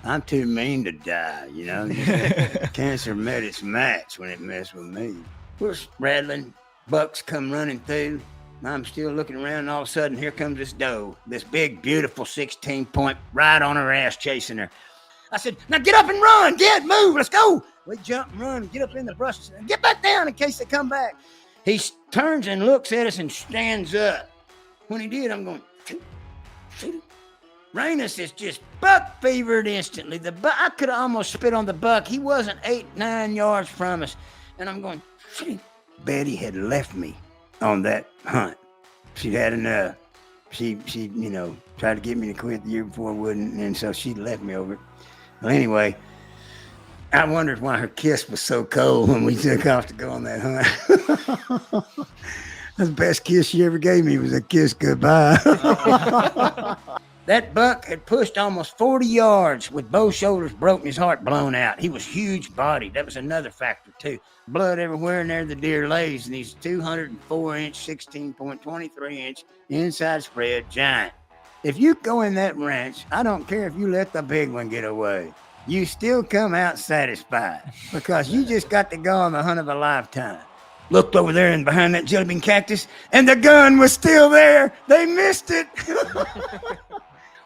I'm too mean to die, you know. Cancer met its match when it messed with me. We're rattling. Bucks come running through. I'm still looking around, and all of a sudden, here comes this doe. This big, beautiful 16-point right on her ass chasing her. I said, now get up and run. Move. Let's go. We jump and run, get up in the brush, and get back down in case they come back. He turns and looks at us and stands up. When he did, I'm going, shoot. Rainous is just buck fevered instantly. I could have almost spit on the buck. He wasn't 8-9 yards from us. And I'm going, shoot. Betty had left me on that hunt. She'd had enough. She tried to get me to quit the year before I wouldn't, and so she left me over it. Well, anyway, I wondered why her kiss was so cold when we took off to go on that hunt. The best kiss she ever gave me was a kiss goodbye. That buck had pushed almost 40 yards with both shoulders broken, his heart blown out. He was huge bodied. That was another factor, too. Blood everywhere, and there the deer lays, and he's 204-inch, 16.23-inch inside spread giant. If you go in that ranch, I don't care if you let the big one get away. You still come out satisfied because you just got to go on the hunt of a lifetime. Looked over there and behind that jelly bean cactus, and the gun was still there. They missed it.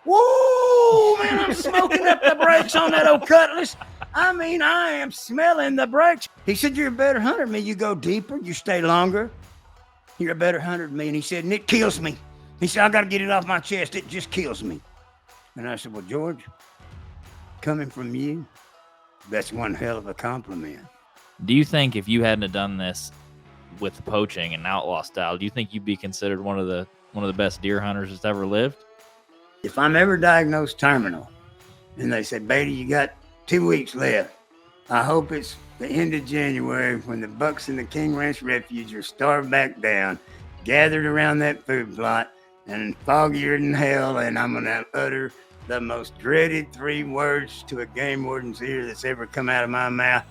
Whoa, man, I'm smoking up the brakes on that old cutlass. I mean, I am smelling the brakes. He said, you're a better hunter than me. You go deeper, you stay longer. You're a better hunter than me. And he said, and it kills me. He said, I got to get it off my chest. It just kills me. And I said, well, George, coming from you, that's one hell of a compliment. Do you think if you hadn't have done this with the poaching and outlaw style, do you think you'd be considered one of the best deer hunters that's ever lived? If I'm ever diagnosed terminal and they say, Beaty, you got 2 weeks left, I hope it's the end of January when the bucks in the King Ranch Refuge are starved back down, gathered around that food plot, and foggier than hell, and I'm going to utter the most dreaded 3 words to a game warden's ear that's ever come out of my mouth.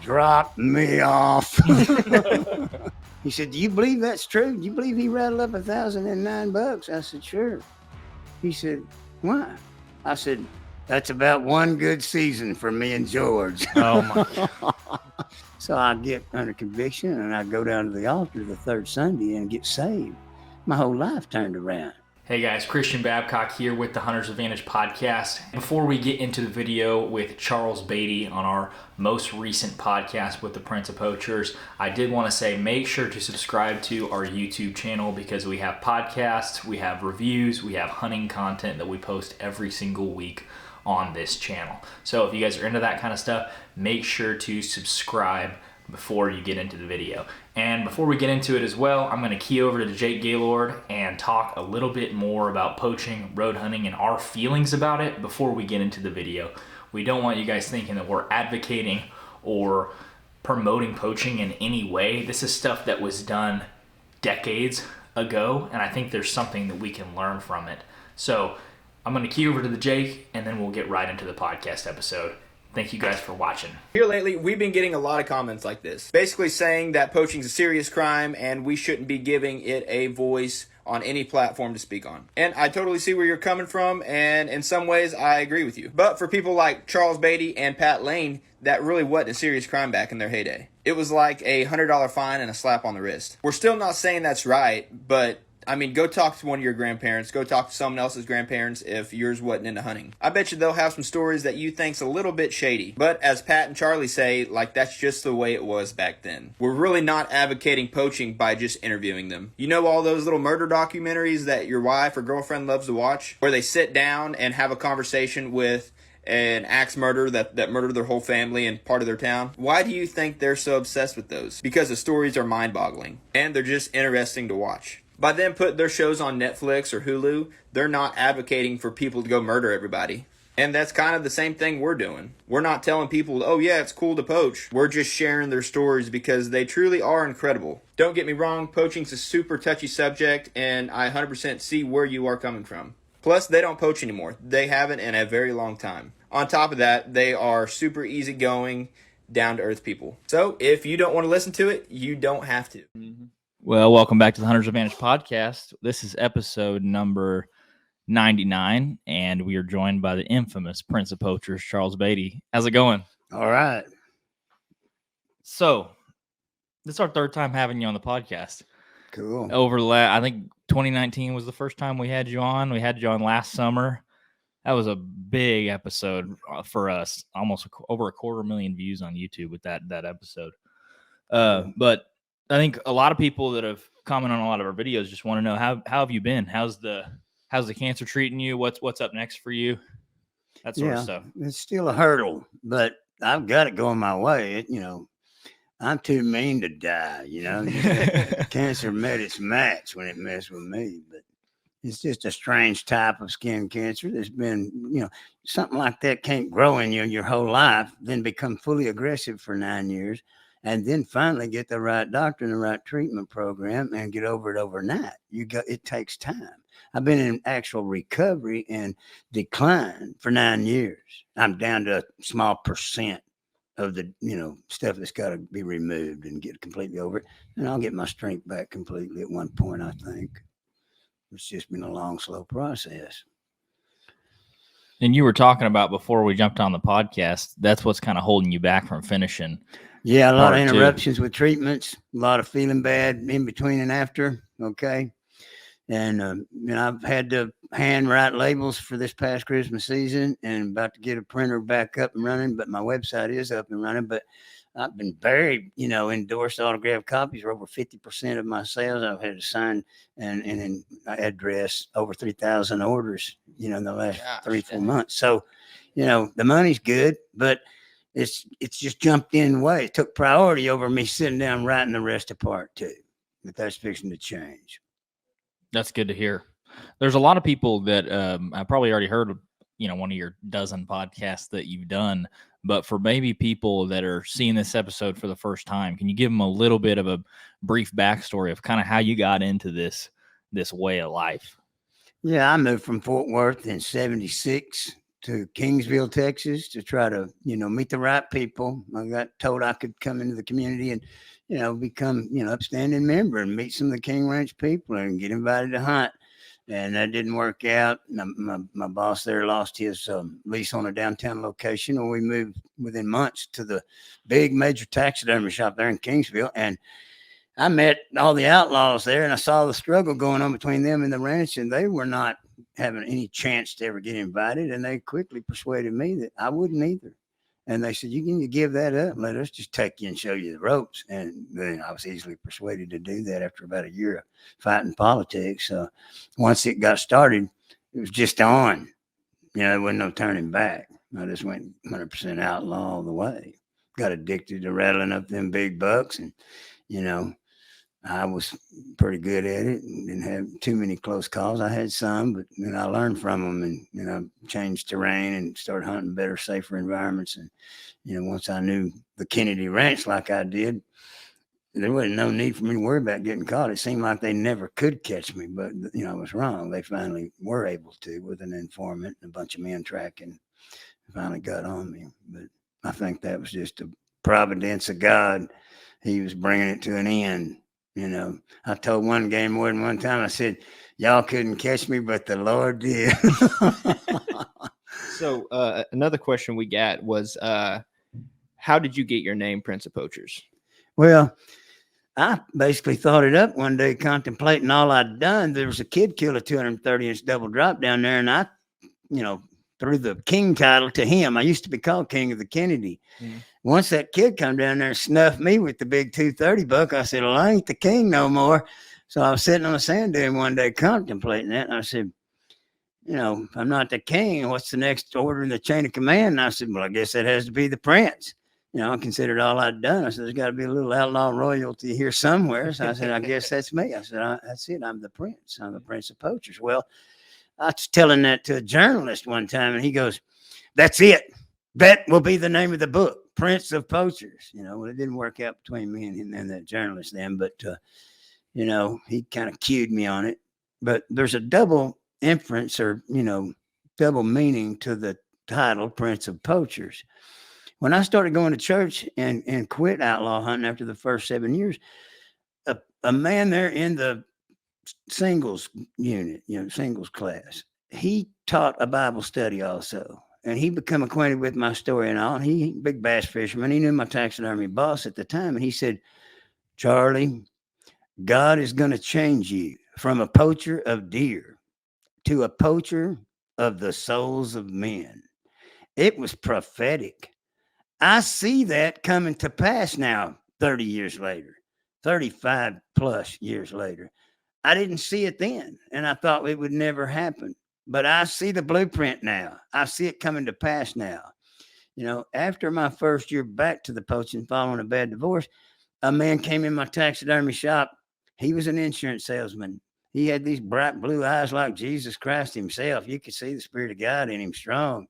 Drop me off. He said, do you believe that's true? Do you believe he rattled up 1,009 bucks? I said, sure. He said, why? I said, that's about one good season for me and George. Oh, my. So I get under conviction, and I go down to the altar the third Sunday and get saved. My whole life turned around. Hey guys, Christian Babcock here with the Hunter's Advantage podcast. Before we get into the video with Charles Beaty on our most recent podcast with the Prince of Poachers, I did want to say make sure to subscribe to our YouTube channel because we have podcasts, we have reviews, we have hunting content that we post every single week on this channel. So if you guys are into that kind of stuff, make sure to subscribe before you get into the video. And before we get into it as well, I'm going to key over to Jake Gaylord and talk a little bit more about poaching, road hunting, and our feelings about it before we get into the video. We don't want you guys thinking that we're advocating or promoting poaching in any way. This is stuff that was done decades ago, and I think there's something that we can learn from it. So I'm going to key over to the Jake, and then we'll get right into the podcast episode. Thank you guys for watching. Here lately, we've been getting a lot of comments like this, basically saying that poaching is a serious crime and we shouldn't be giving it a voice on any platform to speak on. And I totally see where you're coming from, and in some ways, I agree with you. But for people like Charles Beaty and Pat Lane, that really wasn't a serious crime back in their heyday. It was like a $100 fine and a slap on the wrist. We're still not saying that's right, but I mean, go talk to one of your grandparents. Go talk to someone else's grandparents if yours wasn't into hunting. I bet you they'll have some stories that you think's a little bit shady. But as Pat and Charlie say, like, that's just the way it was back then. We're really not advocating poaching by just interviewing them. You know all those little murder documentaries that your wife or girlfriend loves to watch? Where they sit down and have a conversation with an axe murderer that murdered their whole family and part of their town? Why do you think they're so obsessed with those? Because the stories are mind-boggling. And they're just interesting to watch. By them putting their shows on Netflix or Hulu, they're not advocating for people to go murder everybody. And that's kind of the same thing we're doing. We're not telling people, oh yeah, it's cool to poach. We're just sharing their stories because they truly are incredible. Don't get me wrong, poaching's a super touchy subject, and I 100% see where you are coming from. Plus, they don't poach anymore. They haven't in a very long time. On top of that, they are super easygoing, down-to-earth people. So, if you don't want to listen to it, you don't have to. Well, welcome back to the Hunter's Advantage podcast. This is episode number 99, and we are joined by the infamous Prince of Poachers, Charles Beaty. How's it going? All right. So, this is our third time having you on the podcast. Cool. I think 2019 was the first time we had you on. We had you on last summer. That was a big episode for us. Almost over 250,000 views on YouTube with that episode. But I think a lot of people that have commented on a lot of our videos just want to know how have you been? How's the cancer treating you? What's up next for you? That sort of stuff. It's still a hurdle, but I've got it going my way. I'm too mean to die. Cancer met its match when it messed with me, but it's just a strange type of skin cancer. There's been, something like that can't grow in you your whole life, then become fully aggressive for 9 years, and then finally get the right doctor and the right treatment program and get over it overnight. It takes time. I've been in actual recovery and decline for 9 years. I'm down to a small percent of the, stuff that's got to be removed and get completely over it. And I'll get my strength back completely at one point, I think. It's just been a long, slow process. And you were talking about before we jumped on the podcast, that's what's kind of holding you back from finishing. Yeah, a lot of interruptions with treatments, a lot of feeling bad in between and after. Okay. And, I've had to hand write labels for this past Christmas season and about to get a printer back up and running, but my website is up and running. But I've been very, endorsed autographed copies are over 50% of my sales. I've had to sign and address over 3,000 orders, in the last 3-4 months. So, the money's good, but it's just jumped in the way. It took priority over me sitting down writing the rest of part 2. But that's fixing to change. That's good to hear. There's a lot of people that I probably already heard, one of your dozen podcasts that you've done. But for maybe people that are seeing this episode for the first time, can you give them a little bit of a brief backstory of kind of how you got into this way of life? Yeah, I moved from Fort Worth in 76 to Kingsville, Texas to try to, meet the right people. I got told I could come into the community and, become, upstanding member and meet some of the King Ranch people and get invited to hunt. And that didn't work out. My boss there lost his lease on a downtown location, and we moved within months to the big major taxidermy shop there in Kingsville. And I met all the outlaws there, and I saw the struggle going on between them and the ranch, and they were not having any chance to ever get invited. And they quickly persuaded me that I wouldn't either. And they said, you can give that up and let us just take you and show you the ropes. And then I was easily persuaded to do that after about a year of fighting politics. So once it got started, it was just on. There wasn't no turning back. I just went 100% outlaw all the way. Got addicted to rattling up them big bucks. And, I was pretty good at it and didn't have too many close calls. I had some, but I learned from them and, changed terrain and started hunting better, safer environments. And, once I knew the Kenedy Ranch like I did, there wasn't no need for me to worry about getting caught. It seemed like they never could catch me, but, I was wrong. They finally were able to with an informant and a bunch of men tracking. Finally got on me. But I think that was just a providence of God. He was bringing it to an end. I told one game warden one time, I said, y'all couldn't catch me, but the Lord did. So another question we got was, how did you get your name, Prince of Poachers? Well, I basically thought it up one day, contemplating all I'd done. There was a kid killed a 230-inch double drop down there, and I, threw the king title to him. I used to be called King of the Kenedy. Mm-hmm. Once that kid come down there and snuffed me with the big 230 buck, I said, well, I ain't the king no more. So I was sitting on a sand dune one day contemplating that. And I said, if I'm not the king, what's the next order in the chain of command? And I said, well, I guess that has to be the prince. I considered all I'd done. I said, there's got to be a little outlaw royalty here somewhere. So I said, I guess that's me. I said, that's it. I'm the prince. I'm the Prince of Poachers. Well, I was telling that to a journalist one time, and he goes, that's it. That will be the name of the book. Prince of Poachers. Well, it didn't work out between me and that journalist then, but, he kind of cued me on it. But there's a double inference or, double meaning to the title Prince of Poachers. When I started going to church and quit outlaw hunting after the first 7 years, a man there in the singles unit, singles class, he taught a Bible study also. And he become acquainted with my story and all. And he big bass fisherman. He knew my taxidermy boss at the time. And he said, Charlie, God is going to change you from a poacher of deer to a poacher of the souls of men. It was prophetic. I see that coming to pass now, 30 years later, 35 plus years later. I didn't see it then, and I thought it would never happen. But I see the blueprint now. I see it coming to pass now. You know, after my first year back to the poaching following a bad divorce, a man came in my taxidermy shop. He was an insurance salesman. He had these bright blue eyes like Jesus Christ himself. You could see the Spirit of God in him strong.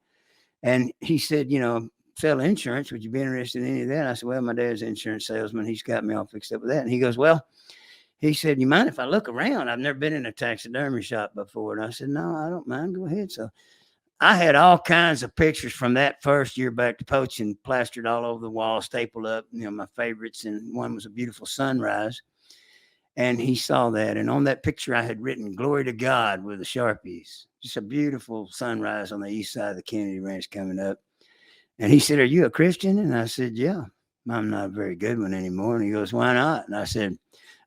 And he said, you know, sell insurance. Would you be interested in any of that? I said, well, my dad's an insurance salesman. He's got me all fixed up with that. And he goes, well, he said, you mind if I look around? I've never been in a taxidermy shop before. And I said, no, I don't mind. Go ahead. So I had all kinds of pictures from that first year back to poaching plastered all over the wall, stapled up, you know, my favorites. And one was a beautiful sunrise. And he saw that. And on that picture, I had written glory to God with the Sharpies. Just a beautiful sunrise on the east side of the Kenedy Ranch coming up. And he said, are you a Christian? And I said, yeah, I'm not a very good one anymore. And he goes, why not? And I said,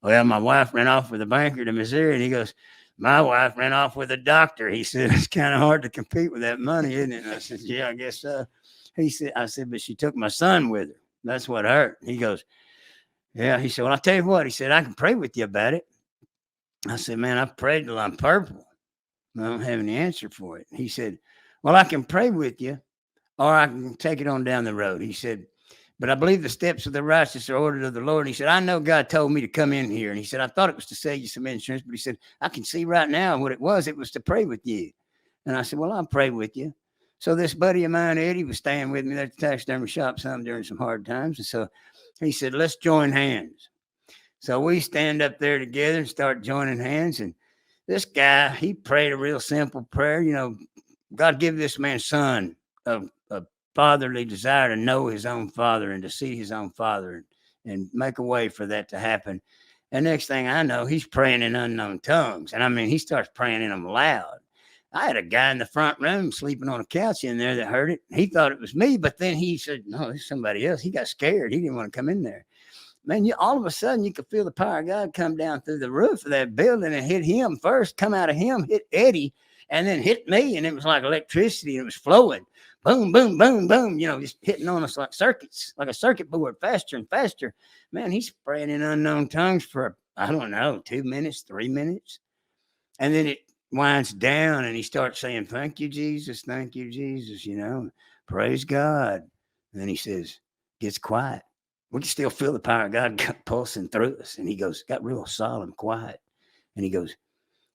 well, my wife ran off with a banker to Missouri. And he goes, my wife ran off with a doctor. He said, it's kind of hard to compete with that money, isn't it? And I said, yeah, I guess so. He said, I said, but she took my son with her. That's what hurt. He goes, yeah. He said, well, I'll tell you what. He said, I can pray with you about it. I said, man, I've prayed till I'm purple. I don't have any answer for it. He said, well, I can pray with you or I can take it on down the road. He said, but I believe the steps of the righteous are ordered of the Lord. And he said, I know God told me to come in here. And he said, I thought it was to sell you some insurance, but he said, I can see right now what it was. It was to pray with you. And I said, well, I'll pray with you. So this buddy of mine, Eddie, was staying with me there at the taxidermy shop some during some hard times. And so he said, let's join hands. So we stand up there together and start joining hands. And this guy, he prayed a real simple prayer. You know, God give this man's son a fatherly desire to know his own father and to see his own father and make a way for that to happen. And next thing I know, he's praying in unknown tongues. And I mean, he starts praying in them loud. I had a guy in the front room sleeping on a couch in there that heard it. He thought it was me, but then he said, no, it's somebody else. He got scared. He didn't want to come in there. Man, all of a sudden you could feel the power of God come down through the roof of that building and hit him first, come out of him, hit Eddie, and then hit me. And it was like electricity and it was flowing. Boom, boom, boom, boom, you know, just hitting on us like circuits, like a circuit board, faster and faster. Man, he's praying in unknown tongues for, I don't know, 2 minutes, 3 minutes. And then it winds down and he starts saying, thank you, Jesus, you know, praise God. And then he says, gets quiet. We can still feel the power of God pulsing through us. And he goes, got real solemn, quiet. And he goes,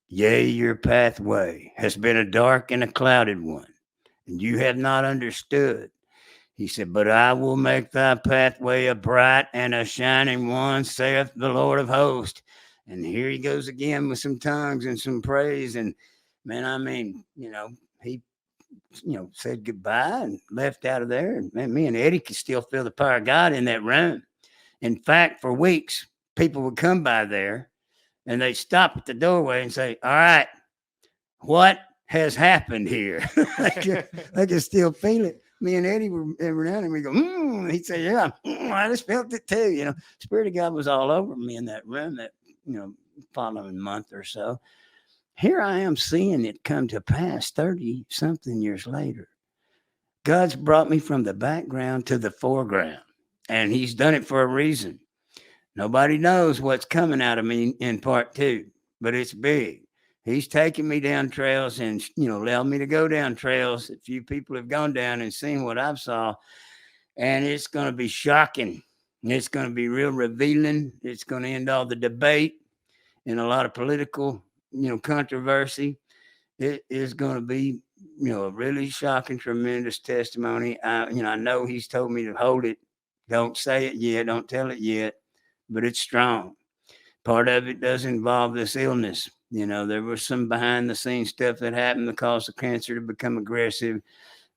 yea, your pathway has been a dark and a clouded one, and you have not understood. He said, but I will make thy pathway a bright and a shining one, saith the Lord of hosts. And here he goes again with some tongues and some praise. And man, I mean, you know, he, you know, said goodbye and left out of there. And man, me and Eddie could still feel the power of God in that room. In fact, for weeks, people would come by there and they'd stop at the doorway and say, all right, what has happened here? I can still feel it. Me and Eddie were every now and then we go, he'd say, yeah, I just felt it too. You know, Spirit of God was all over me in that room that, you know, following month or so. Here I am seeing it come to pass 30 something years later. God's brought me from the background to the foreground, and he's done it for a reason. Nobody knows what's coming out of me in part 2, but it's big. He's taking me down trails and, you know, allowed me to go down trails that few people have gone down and seen what I've saw. And it's going to be shocking. It's going to be real revealing. It's going to end all the debate and a lot of political, you know, controversy. It is going to be, you know, a really shocking, tremendous testimony. I know he's told me to hold it. Don't say it yet. Don't tell it yet. But it's strong. Part of it does involve this illness. You know, there was some behind the scenes stuff that happened that caused the cancer to become aggressive.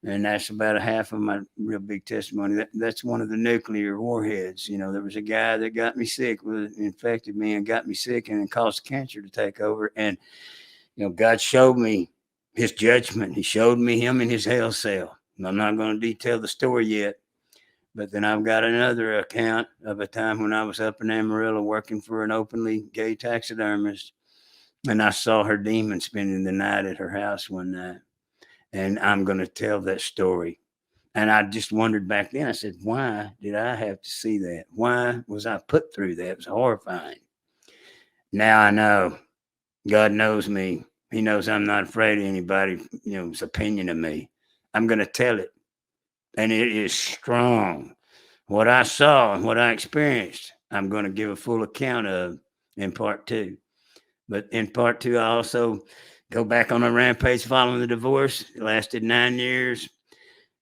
And that's about a half of my real big testimony. That's one of the nuclear warheads. You know, there was a guy that got me sick, infected me and got me sick and it caused cancer to take over. And, you know, God showed me his judgment. He showed me him in his hell cell. And I'm not going to detail the story yet, but then I've got another account of a time when I was up in Amarillo working for an openly gay taxidermist, and I saw her demon spending the night at her house one night. And I'm going to tell that story. And I just wondered back then, I said, why did I have to see that? Why was I put through that? It was horrifying. Now I know. God knows me. He knows I'm not afraid of anybody's opinion of me. I'm going to tell it. And it is strong. What I saw and what I experienced, I'm going to give a full account of in part 2. But in part 2, I also go back on a rampage following the divorce. It lasted 9 years.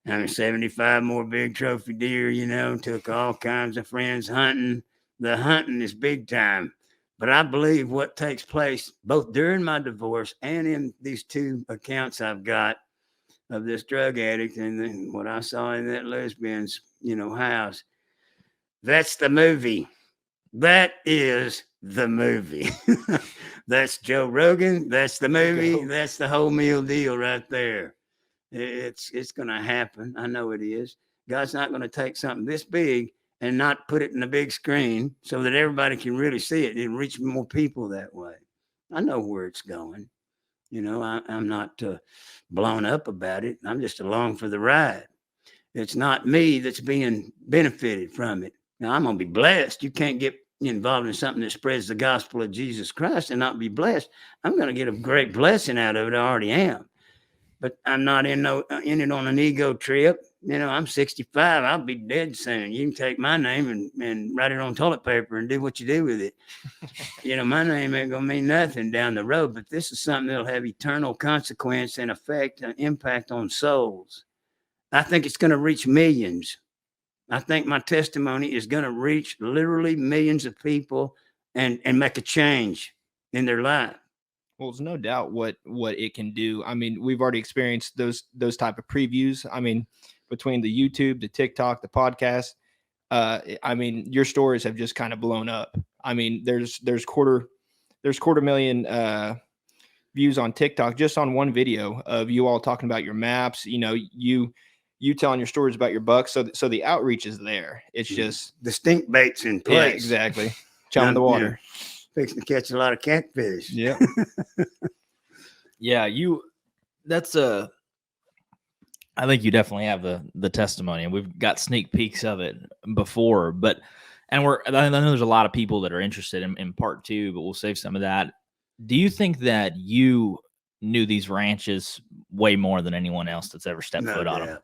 75 more big trophy deer, took all kinds of friends hunting. The hunting is big time. But I believe what takes place both during my divorce and in these 2 accounts I've got of this drug addict and then what I saw in that lesbian's, house, that's the movie. That is the movie. That's Joe Rogan. That's the movie. That's the whole meal deal right there. It's going to happen. I know it is. God's not going to take something this big and not put it in the big screen so that everybody can really see it and reach more people that way. I know where it's going. I'm not blown up about it. I'm just along for the ride. It's not me that's being benefited from it. Now, I'm going to be blessed. You can't get involved in something that spreads the gospel of Jesus Christ and not be blessed. I'm going to get a great blessing out of it. I already am. But I'm not in it on an ego trip. I'm 65. I'll be dead soon. You can take my name and write it on toilet paper and do what you do with it. My name ain't going to mean nothing down the road, but this is something that'll have eternal consequence and effect and impact on souls. I think it's going to reach millions. I think my testimony is going to reach literally millions of people and make a change in their life. Well, there's no doubt what it can do. I mean, we've already experienced those type of previews. I mean, between the YouTube, the TikTok, the podcast, your stories have just kind of blown up. I mean, there's quarter million views on TikTok just on one video of you all talking about your maps. You telling your stories about your bucks. So the outreach is there. It's just the stink bait's in place. Yeah, exactly. Chowing the water. Fixing to catch a lot of catfish. Yeah. Yeah, I think you definitely have the testimony, and we've got sneak peeks of it before, I know there's a lot of people that are interested in part 2, but we'll save some of that. Do you think that you knew these ranches way more than anyone else that's ever stepped foot on them?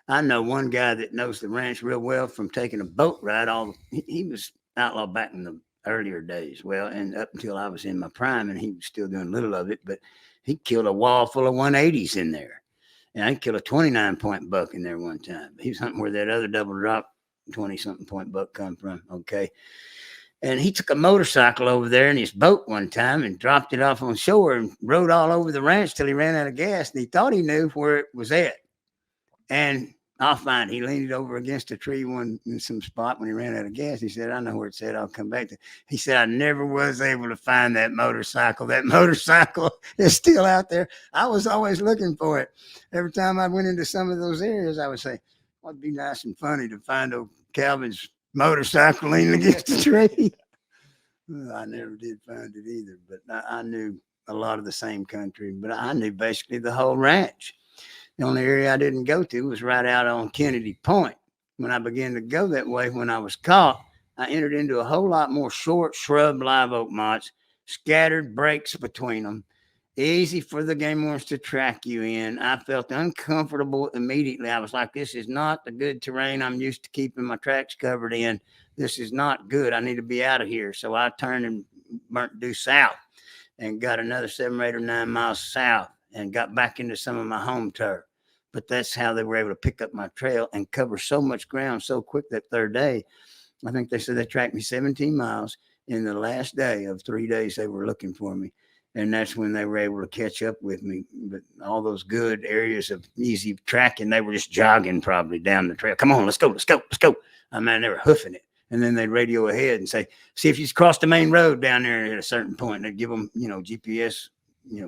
I know one guy that knows the ranch real well from taking a boat ride. He was outlaw back in the earlier days. Well, and up until I was in my prime, and he was still doing little of it, but he killed a wall full of 180s in there. And I killed a 29-point buck in there one time. He was hunting where that other double drop 20-something point buck come from. Okay. And he took a motorcycle over there in his boat one time and dropped it off on shore and rode all over the ranch till he ran out of gas. And he thought he knew where it was at. And I'll find it. He leaned over against a tree in some spot when he ran out of gas. He said, I know where it's at. I'll come back to it. He said, I never was able to find that motorcycle. That motorcycle is still out there. I was always looking for it. Every time I went into some of those areas, I would say, well, it'd be nice and funny to find old Calvin's motorcycle leaning against the tree. Well, I never did find it either, but I knew a lot of the same country, but I knew basically the whole ranch. The only area I didn't go to was right out on Kennedy Point. When I began to go that way, when I was caught, I entered into a whole lot more short shrub live oak mottes, scattered breaks between them, easy for the game wardens to track you in. I felt uncomfortable immediately. I was like, this is not the good terrain I'm used to keeping my tracks covered in. This is not good. I need to be out of here. So I turned and burnt due south and got another 7 or 8 or 9 miles south and got back into some of my home turf. But that's how they were able to pick up my trail and cover so much ground so quick that third day. I think they said they tracked me 17 miles in the last day of 3 days they were looking for me. And that's when they were able to catch up with me. But all those good areas of easy tracking, they were just jogging probably down the trail. Come on, let's go. I mean, they were hoofing it. And then they'd radio ahead and say, see if you crossed the main road down there at a certain point. They'd give them, GPS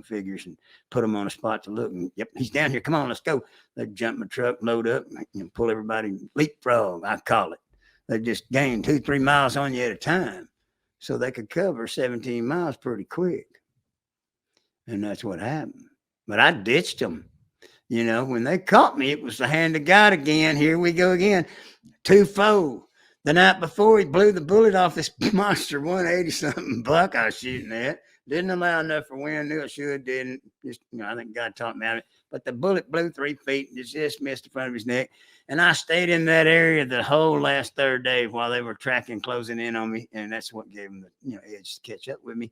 figures and put them on a spot to look. And yep, he's down here. Come on, let's go. They'd jump my truck, load up, pull everybody, leapfrog, I call it. They just gained 2-3 miles on you at a time, so they could cover 17 miles pretty quick. And that's what happened. But I ditched them. When they caught me, it was the hand of God again. Here we go again. 2-4. The night before, he blew the bullet off this monster 180-something buck I was shooting at. Didn't allow enough for wind. Knew I should, didn't. Just, I think God taught me out of it. But the bullet blew 3 feet and just missed the front of his neck. And I stayed in that area the whole last third day while they were closing in on me. And that's what gave them the edge to catch up with me.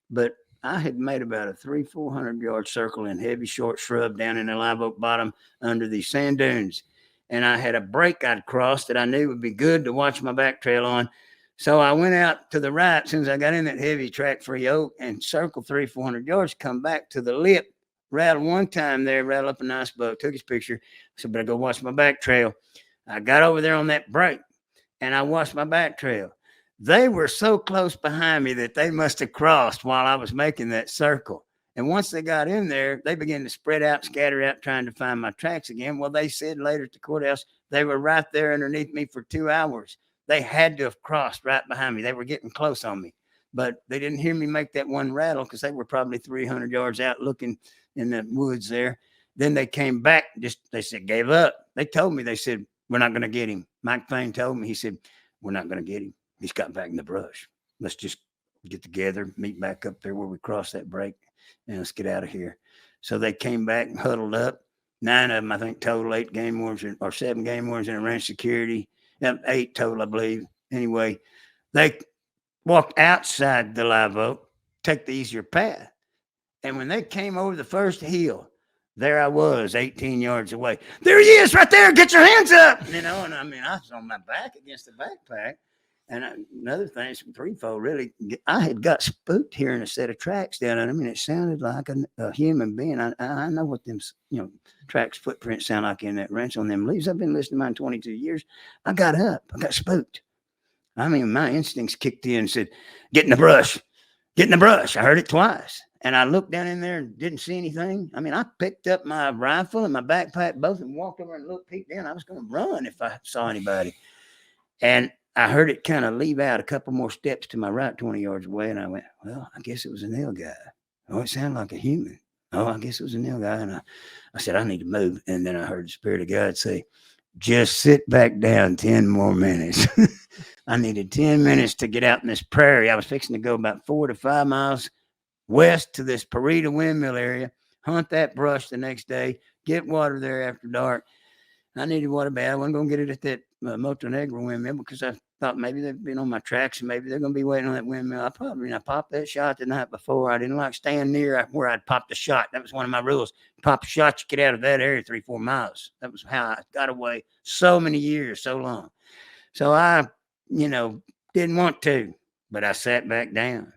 But I had made about a 300-400 yard circle in heavy short shrub down in the live oak bottom under these sand dunes. And I had a break I'd crossed that I knew would be good to watch my back trail on. So I went out to the right as soon as I got in that heavy track-free oak and circled 300-400 yards, come back to the lip, rattled one time there, rattled up a nice buck, took his picture. So I better go watch my back trail. I got over there on that break and I watched my back trail. They were so close behind me that they must have crossed while I was making that circle. And once they got in there, they began to spread out, scatter out, trying to find my tracks again. Well, they said later at the courthouse, they were right there underneath me for 2 hours. They had to have crossed right behind me. They were getting close on me, but they didn't hear me make that one rattle because they were probably 300 yards out looking in the woods there. Then they came back, they said, gave up. They told me, they said, we're not going to get him. Mike Fain told me, he said, we're not going to get him. He's got back in the brush. Let's just get together, meet back up there where we crossed that break, and let's get out of here. So they came back and huddled up. 9 of them, I think, total 8 game wardens or 7 game wardens in a ranch security. 8 total, I believe. Anyway, they walked outside the live oak, take the easier path. And when they came over the first hill, there I was 18 yards away. There he is right there. Get your hands up. And I was on my back against the backpack. And another thing, some threefold, really, I had got spooked hearing a set of tracks down on him, and it sounded like a human being. I know what them, tracks, footprints sound like in that ranch on them leaves. I've been listening to mine 22 years. I got up. I got spooked. My instincts kicked in and said, get in the brush. Get in the brush. I heard it twice. And I looked down in there and didn't see anything. I picked up my rifle and my backpack both and walked over and peeked down. I was going to run if I saw anybody. And I heard it kind of leave out a couple more steps to my right, 20 yards away. And I went, well, I guess it was a nail guy. Oh, it sounded like a human. Oh, I guess it was a nail guy. And I said, I need to move. And then I heard the Spirit of God say, just sit back down 10 more minutes. I needed 10 minutes to get out in this prairie. I was fixing to go about 4 to 5 miles west to this Parita windmill area, hunt that brush the next day, get water there after dark. I needed water bad. I wasn't going to get it at that Moto Negro windmill because I thought maybe they've been on my tracks and maybe they're going to be waiting on that windmill. I popped that shot the night before. I didn't like staying near where I'd popped a shot. That was one of my rules. Pop a shot, you get out of that area 3-4 miles. That was how I got away so many years, so long. So I, didn't want to, but I sat back down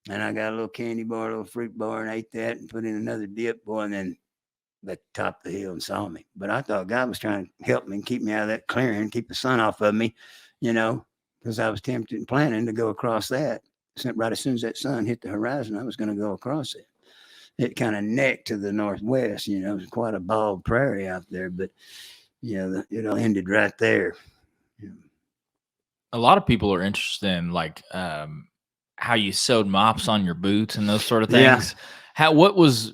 and I got a little candy bar, a little fruit bar, and ate that and put in another dip, boy, and then at the top of the hill and saw me. But I thought God was trying to help me and keep me out of that clearing, keep the sun off of me, because I was tempted and planning to go across that. Right as soon as that sun hit the horizon, I was going to go across it. It kind of necked to the northwest, it was quite a bald prairie out there, but, it all ended right there. A lot of people are interested in how you sewed mops on your boots and those sort of things. Yeah. What was,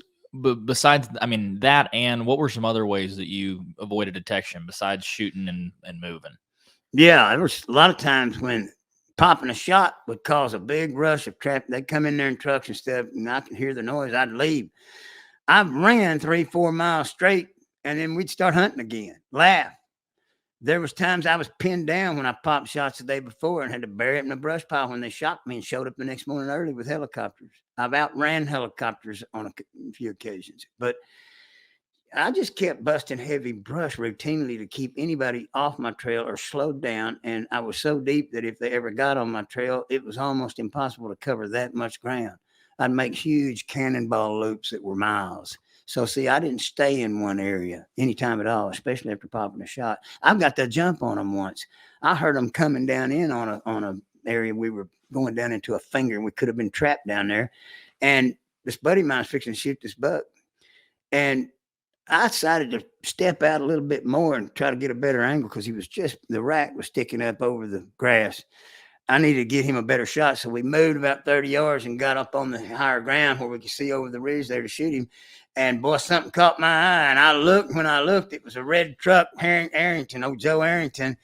besides, that, and what were some other ways that you avoided detection besides shooting and moving? Yeah, there was a lot of times when popping a shot would cause a big rush of traffic. They'd come in there in trucks and stuff, and I could hear the noise. I'd leave. I ran 3-4 miles straight, and then we'd start hunting again, laugh. There was times I was pinned down when I popped shots the day before and had to bury it in a brush pile when they shot me and showed up the next morning early with helicopters. I've outran helicopters on a few occasions, but I just kept busting heavy brush routinely to keep anybody off my trail or slowed down. And I was so deep that if they ever got on my trail, it was almost impossible to cover that much ground. I'd make huge cannonball loops that were miles. So, see, I didn't stay in one area anytime at all, especially after popping a shot. I've got the jump on them once. I heard them coming down in on a area. We were going down into a finger, and we could have been trapped down there. And this buddy of mine's fixing to shoot this buck. And I decided to step out a little bit more and try to get a better angle because the rack was sticking up over the grass. I needed to get him a better shot. So we moved about 30 yards and got up on the higher ground where we could see over the ridge there to shoot him. And boy, something caught my eye. And when I looked, it was a red truck, Arrington, old Joe Arrington.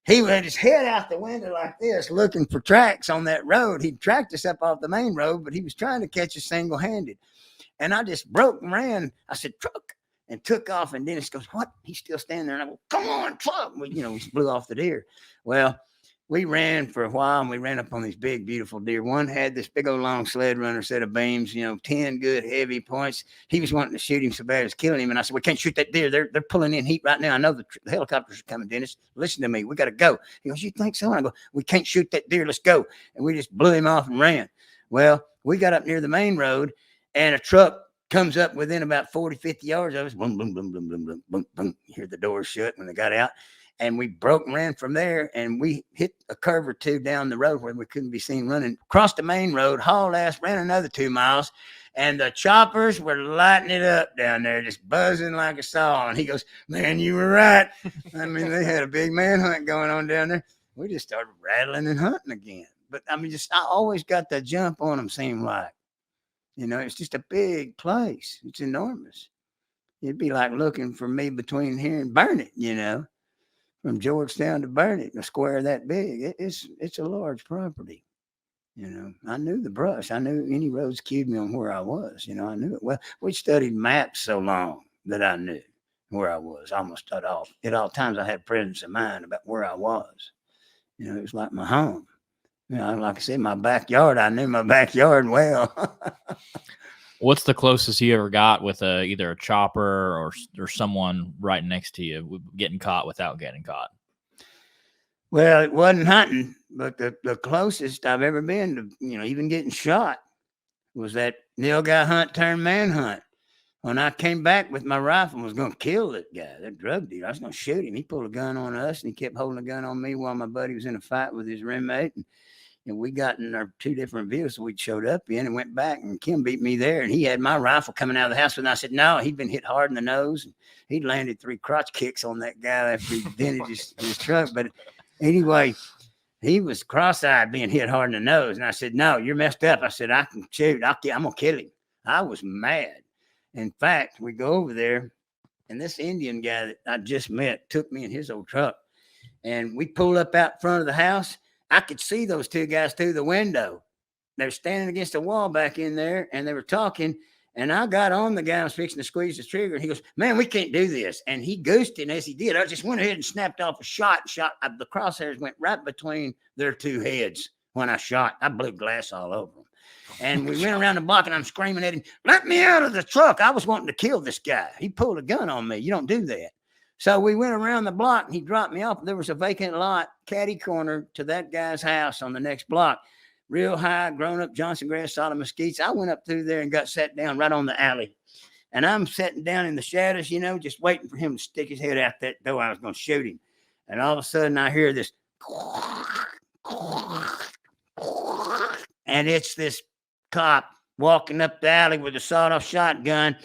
He had his head out the window like this, looking for tracks on that road. He tracked us up off the main road, but he was trying to catch us single-handed. And I just broke and ran. I said, truck, and took off. And Dennis goes, what? He's still standing there. And I go, come on, truck. We blew off the deer. Well, we ran for a while, and we ran up on these big, beautiful deer. One had this big old long sled runner set of beams, 10 good heavy points. He was wanting to shoot him so bad as killing him. And I said, we can't shoot that deer. They're pulling in heat right now. I know the helicopters are coming, Dennis. Listen to me. We got to go. He goes, you think so? And I go, we can't shoot that deer. Let's go. And we just blew him off and ran. Well, we got up near the main road, and a truck comes up within about 40, 50 yards of us. Boom, boom, boom, boom, boom, boom, boom, boom. You hear the door shut when they got out. And we broke and ran from there, and we hit a curve or two down the road where we couldn't be seen running. Crossed the main road, hauled ass, ran another 2 miles, and the choppers were lighting it up down there, just buzzing like a saw. And he goes, man, you were right. I mean, they had a big manhunt going on down there. We just started rattling and hunting again. But, I always got the jump on them, seemed like. It's just a big place. It's enormous. It'd be like looking for me between here and Burnett, from Georgetown to Burnett, a square that big. It's a large property. I knew the brush. I knew any roads cued me on where I was. I knew it well. We studied maps so long that I knew where I was almost at all times. I had presence of mind about where I was. It was like my home. Like I said, my backyard, I knew my backyard well. What's the closest you ever got with either a chopper or someone right next to you getting caught without getting caught? Well, it wasn't hunting, but the closest I've ever been to, even getting shot was that nilgai hunt turned manhunt. When I came back with my rifle and was going to kill that guy, that drug dealer, I was going to shoot him. He pulled a gun on us, and he kept holding a gun on me while my buddy was in a fight with his roommate. And we got in our 2 different vehicles we showed up in and went back, and Kim beat me there. And he had my rifle coming out of the house. And I said, no, he'd been hit hard in the nose. And he'd landed 3 crotch kicks on that guy after he dented his truck. But anyway, he was cross-eyed being hit hard in the nose. And I said, no, you're messed up. I said, I can shoot. I'm going to kill him. I was mad. In fact, we go over there, and this Indian guy that I just met took me in his old truck. And we pulled up out front of the house. I could see those 2 guys through the window. They're standing against the wall back in there, and they were talking. And I got on the guy and was fixing to squeeze the trigger. And he goes, man, we can't do this. And he goosed it. And as he did, I just went ahead and snapped off a shot. The crosshairs went right between their 2 heads when I shot. I blew glass all over them. And we went around the block, and I'm screaming at him, let me out of the truck. I was wanting to kill this guy. He pulled a gun on me. You don't do that. So we went around the block, and he dropped me off. There was a vacant lot, catty corner to that guy's house on the next block. Real high, grown-up Johnson grass, solid mesquites. I went up through there and got sat down right on the alley. And I'm sitting down in the shadows, just waiting for him to stick his head out that door. I was going to shoot him. And all of a sudden, I hear this. And it's this cop walking up the alley with a sawed-off shotgun.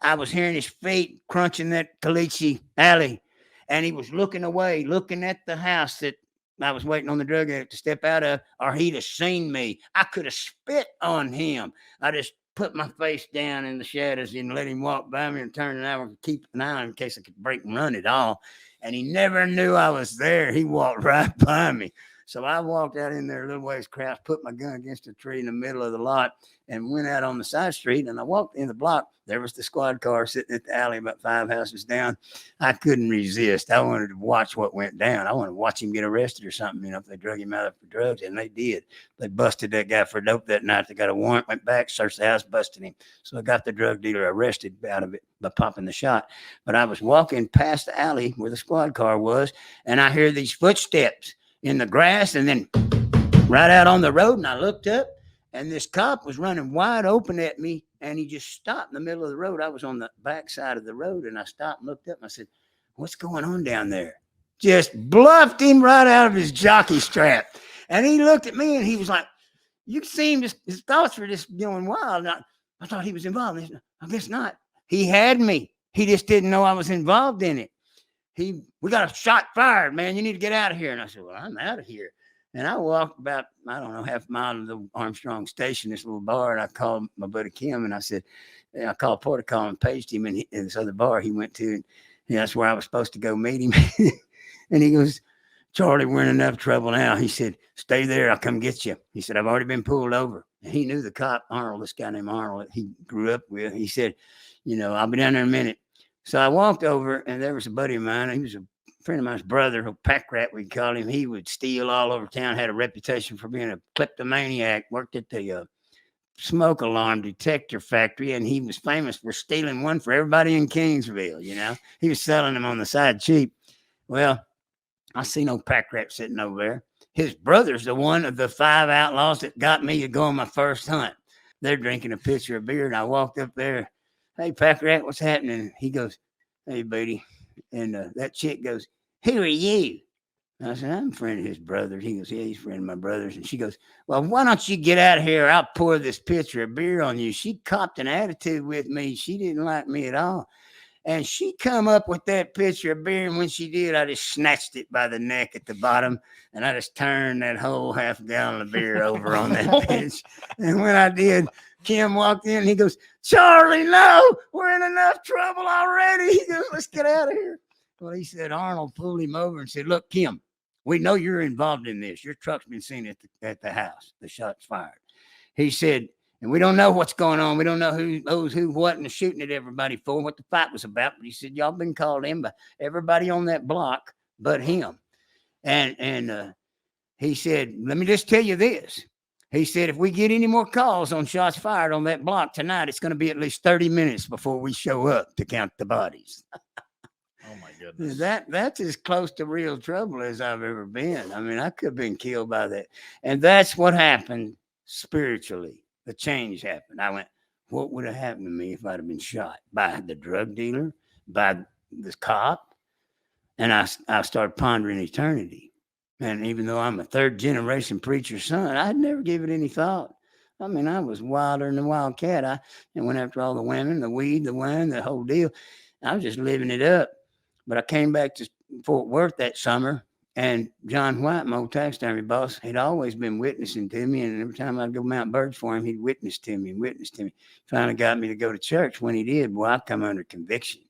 I was hearing his feet crunching that caliche alley, and he was looking away, looking at the house that I was waiting on the drug addict to step out of, or he'd have seen me. I could have spit on him. I just put my face down in the shadows and let him walk by me and turn an hour to keep an eye on him in case I could break and run at all. And he never knew I was there. He walked right by me. So I walked out in there a little ways, crouched, put my gun against a tree in the middle of the lot, and went out on the side street. And I walked in the block. There was the squad car sitting at the alley about 5 houses down. I couldn't resist. I wanted to watch what went down. I wanted to watch him get arrested or something, if they drug him out for drugs. And they did. They busted that guy for dope that night. They got a warrant, went back, searched the house, busted him. So I got the drug dealer arrested out of it by popping the shot. But I was walking past the alley where the squad car was, and I hear these footsteps in the grass, and then right out on the road. And I looked up, and this cop was running wide open at me, and he just stopped in the middle of the road. I was on the back side of the road, and I stopped and looked up, and I said, what's going on down there? Just bluffed him right out of his jockey strap. And he looked at me, and he was like, you see him, his thoughts were just going wild. I thought he was involved. I guess not. He had me. He just didn't know I was involved in it. We got a shot fired, man. You need to get out of here. And I said, well, I'm out of here. And I walked about, I don't know, half a mile to the Armstrong station, this little bar. And I called my buddy Kim and I said, I called Porter Call and paged him in this other bar he went to. And that's where I was supposed to go meet him. And he goes, Charlie, we're in enough trouble now. He said, stay there. I'll come get you. He said, I've already been pulled over. And he knew the cop, Arnold, this guy named Arnold, that he grew up with. He said, I'll be down there in a minute. So I walked over, and there was a buddy of mine. He was a friend of mine's brother, a pack rat, we'd call him. He would steal all over town, had a reputation for being a kleptomaniac, worked at the smoke alarm detector factory, and he was famous for stealing one for everybody in Kingsville, He was selling them on the side cheap. Well, I seen old pack rat sitting over there. His brother's the one of the 5 outlaws that got me to go on my first hunt. They're drinking a pitcher of beer, and I walked up there. Hey, pack rat, what's happening? He goes, hey, Beaty. And that chick goes, who are you? And I said, I'm a friend of his brother. He goes, yeah, he's a friend of my brother's. And she goes, well, why don't you get out of here? I'll pour this pitcher of beer on you. She copped an attitude with me. She didn't like me at all. And she come up with that pitcher of beer. And when she did, I just snatched it by the neck at the bottom. And I just turned that whole half gallon of beer over on that pitch. And when I did, Kim walked in and he goes, Charlie, no, we're in enough trouble already. He goes, let's get out of here. Well, he said, Arnold pulled him over and said, look, Kim, we know you're involved in this. Your truck's been seen at the house. The shots fired. He said, and we don't know what's going on. We don't know who knows who, what, and shooting at everybody for, what the fight was about. But he said, y'all been called in by everybody on that block but him. And he said, let me just tell you this. He said, if we get any more calls on shots fired on that block tonight, it's going to be at least 30 minutes before we show up to count the bodies. Oh, my goodness. That's as close to real trouble as I've ever been. I mean, I could have been killed by that. And that's what happened spiritually. The change happened. I went, what would have happened to me if I'd have been shot? By the drug dealer? By the cop? And I started pondering eternity. And even though I'm a 3rd generation preacher's son, I'd never give it any thought. I mean, I was wilder than the wildcat. And went after all the women, the weed, the wine, the whole deal. I was just living it up. But I came back to Fort Worth that summer, and John White, my old taxidermy boss, had always been witnessing to me. And every time I'd go mount birds for him, he'd witness to me. Finally got me to go to church. When he did, boy, I come under conviction.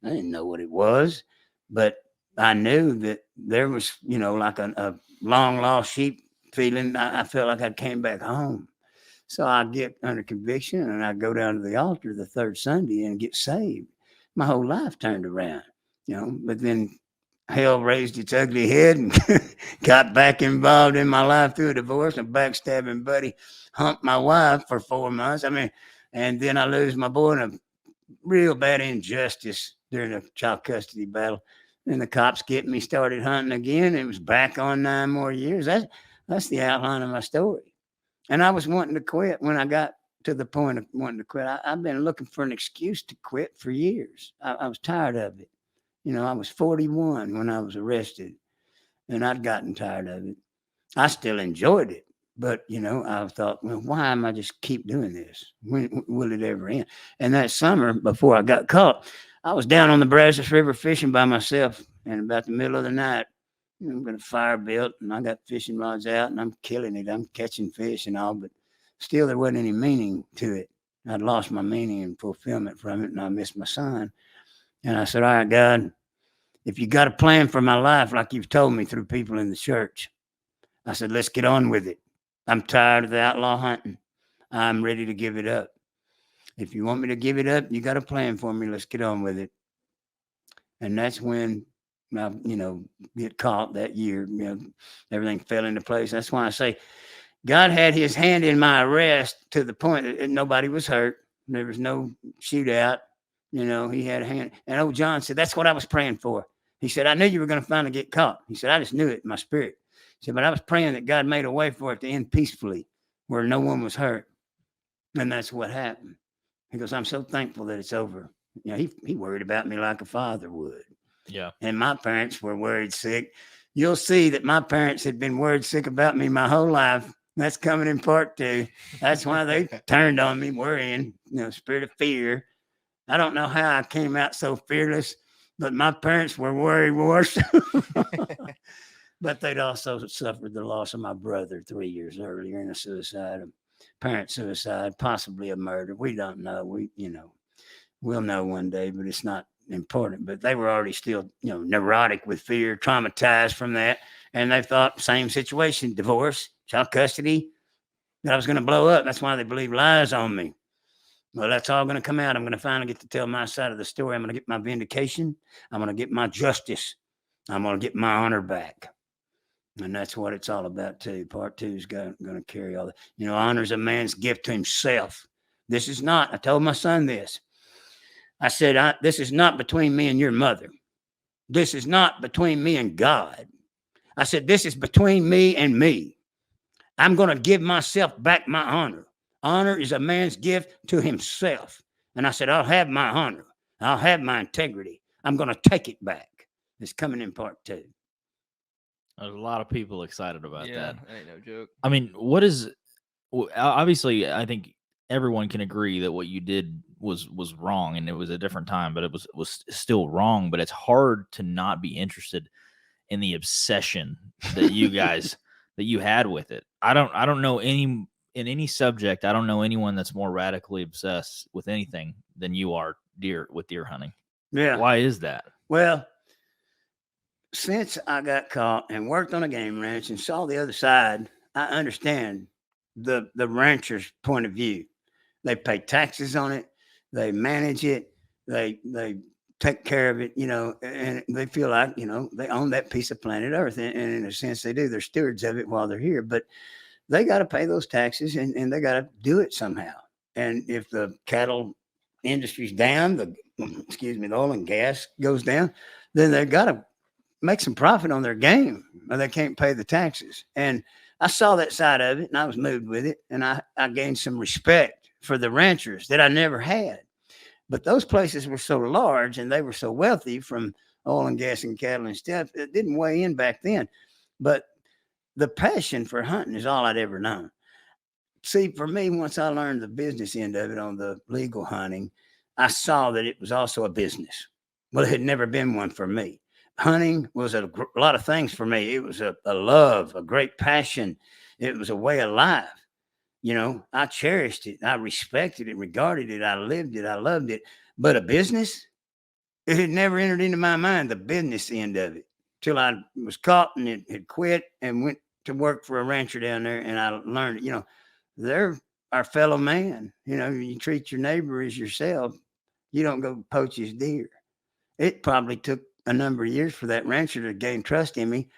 I didn't know what it was, but I knew that there was, like a long lost sheep feeling. I felt like I came back home. So I get under conviction and I go down to the altar the 3rd Sunday and get saved. My whole life turned around, but then hell raised its ugly head and got back involved in my life through a divorce. A backstabbing buddy humped my wife for 4 months. And then I lose my boy in a real bad injustice during a child custody battle. And the cops get me started hunting again. It was back on 9 more years. That's the outline of my story. And I was wanting to quit when I got to the point of wanting to quit. I've been looking for an excuse to quit for years. I was tired of it. I was 41 when I was arrested, and I'd gotten tired of it. I still enjoyed it, but, I thought, well, why am I just keep doing this? When will it ever end? And that summer, before I got caught, I was down on the Brazos River fishing by myself, and about the middle of the night, I'm going to fire built, and I got fishing rods out, and I'm killing it. I'm catching fish and all, but still there wasn't any meaning to it. I'd lost my meaning and fulfillment from it, and I missed my son. And I said, all right, God, if you got a plan for my life, like you've told me through people in the church, I said, let's get on with it. I'm tired of the outlaw hunting. I'm ready to give it up. If you want me to give it up, you got a plan for me. Let's get on with it. And that's when I, get caught that year. Everything fell into place. That's why I say God had his hand in my arrest to the point that nobody was hurt. There was no shootout. He had a hand. And old John said, that's what I was praying for. He said, I knew you were going to finally get caught. He said, I just knew it in my spirit. He said, but I was praying that God made a way for it to end peacefully where no one was hurt. And that's what happened. He goes, I'm so thankful that it's over. He worried about me like a father would. Yeah. And my parents were worried sick. You'll see that my parents had been worried sick about me my whole life. That's coming in part 2. That's why they turned on me, worrying, spirit of fear. I don't know how I came out so fearless, but my parents were worried worse. But they'd also suffered the loss of my brother 3 years earlier in a suicide, a parent suicide, possibly a murder. We don't know. We'll know one day, but it's not important. But they were already still, neurotic with fear, traumatized from that. And they thought, same situation, divorce, child custody, that I was going to blow up. That's why they believe lies on me. Well, that's all going to come out. I'm going to finally get to tell my side of the story. I'm going to get my vindication. I'm going to get my justice. I'm going to get my honor back. And that's what it's all about, too. Part 2 is going to carry all that. Honor is a man's gift to himself. This is not, I told my son this. I said, this is not between me and your mother. This is not between me and God. I said, this is between me and me. I'm going to give myself back my honor. Honor is a man's gift to himself. And I said, I'll have my honor. I'll have my integrity. I'm going to take it back. It's coming in part 2. There's a lot of people excited about that. Ain't no joke. I mean, obviously, I think everyone can agree that what you did was wrong, and it was a different time, but it was still wrong. But it's hard to not be interested in the obsession that you guys that you had with it. I don't know in any subject. I don't know anyone that's more radically obsessed with anything than you are with deer hunting. Yeah. Why is that? Well, since I got caught and worked on a game ranch and saw the other side, I understand the rancher's point of view. They pay taxes on it. They manage it. They take care of it, and they feel like, they own that piece of planet Earth. And in a sense, they do. They're stewards of it while they're here. But they got to pay those taxes, and they got to do it somehow. And if the cattle industry's down, the oil and gas goes down, then they got to make some profit on their game, or they can't pay the taxes. And I saw that side of it, and I was moved with it, and I gained some respect for the ranchers that I never had. But those places were so large, and they were so wealthy from oil and gas and cattle and stuff, it didn't weigh in back then. But the passion for hunting is all I'd ever known. See, for me, once I learned the business end of it on the legal hunting, I saw that it was also a business. Well, it had never been one for me. Hunting was a lot of things for me. It was a love, a great passion. It was a way of life. I cherished it. I respected it, regarded it. I lived it. I loved it. But a business, it had never entered into my mind, the business end of it, till I was caught and it had quit and went to work for a rancher down there. And I learned, they're our fellow man. You treat your neighbor as yourself. You don't go poach his deer. It probably took a number of years for that rancher to gain trust in me.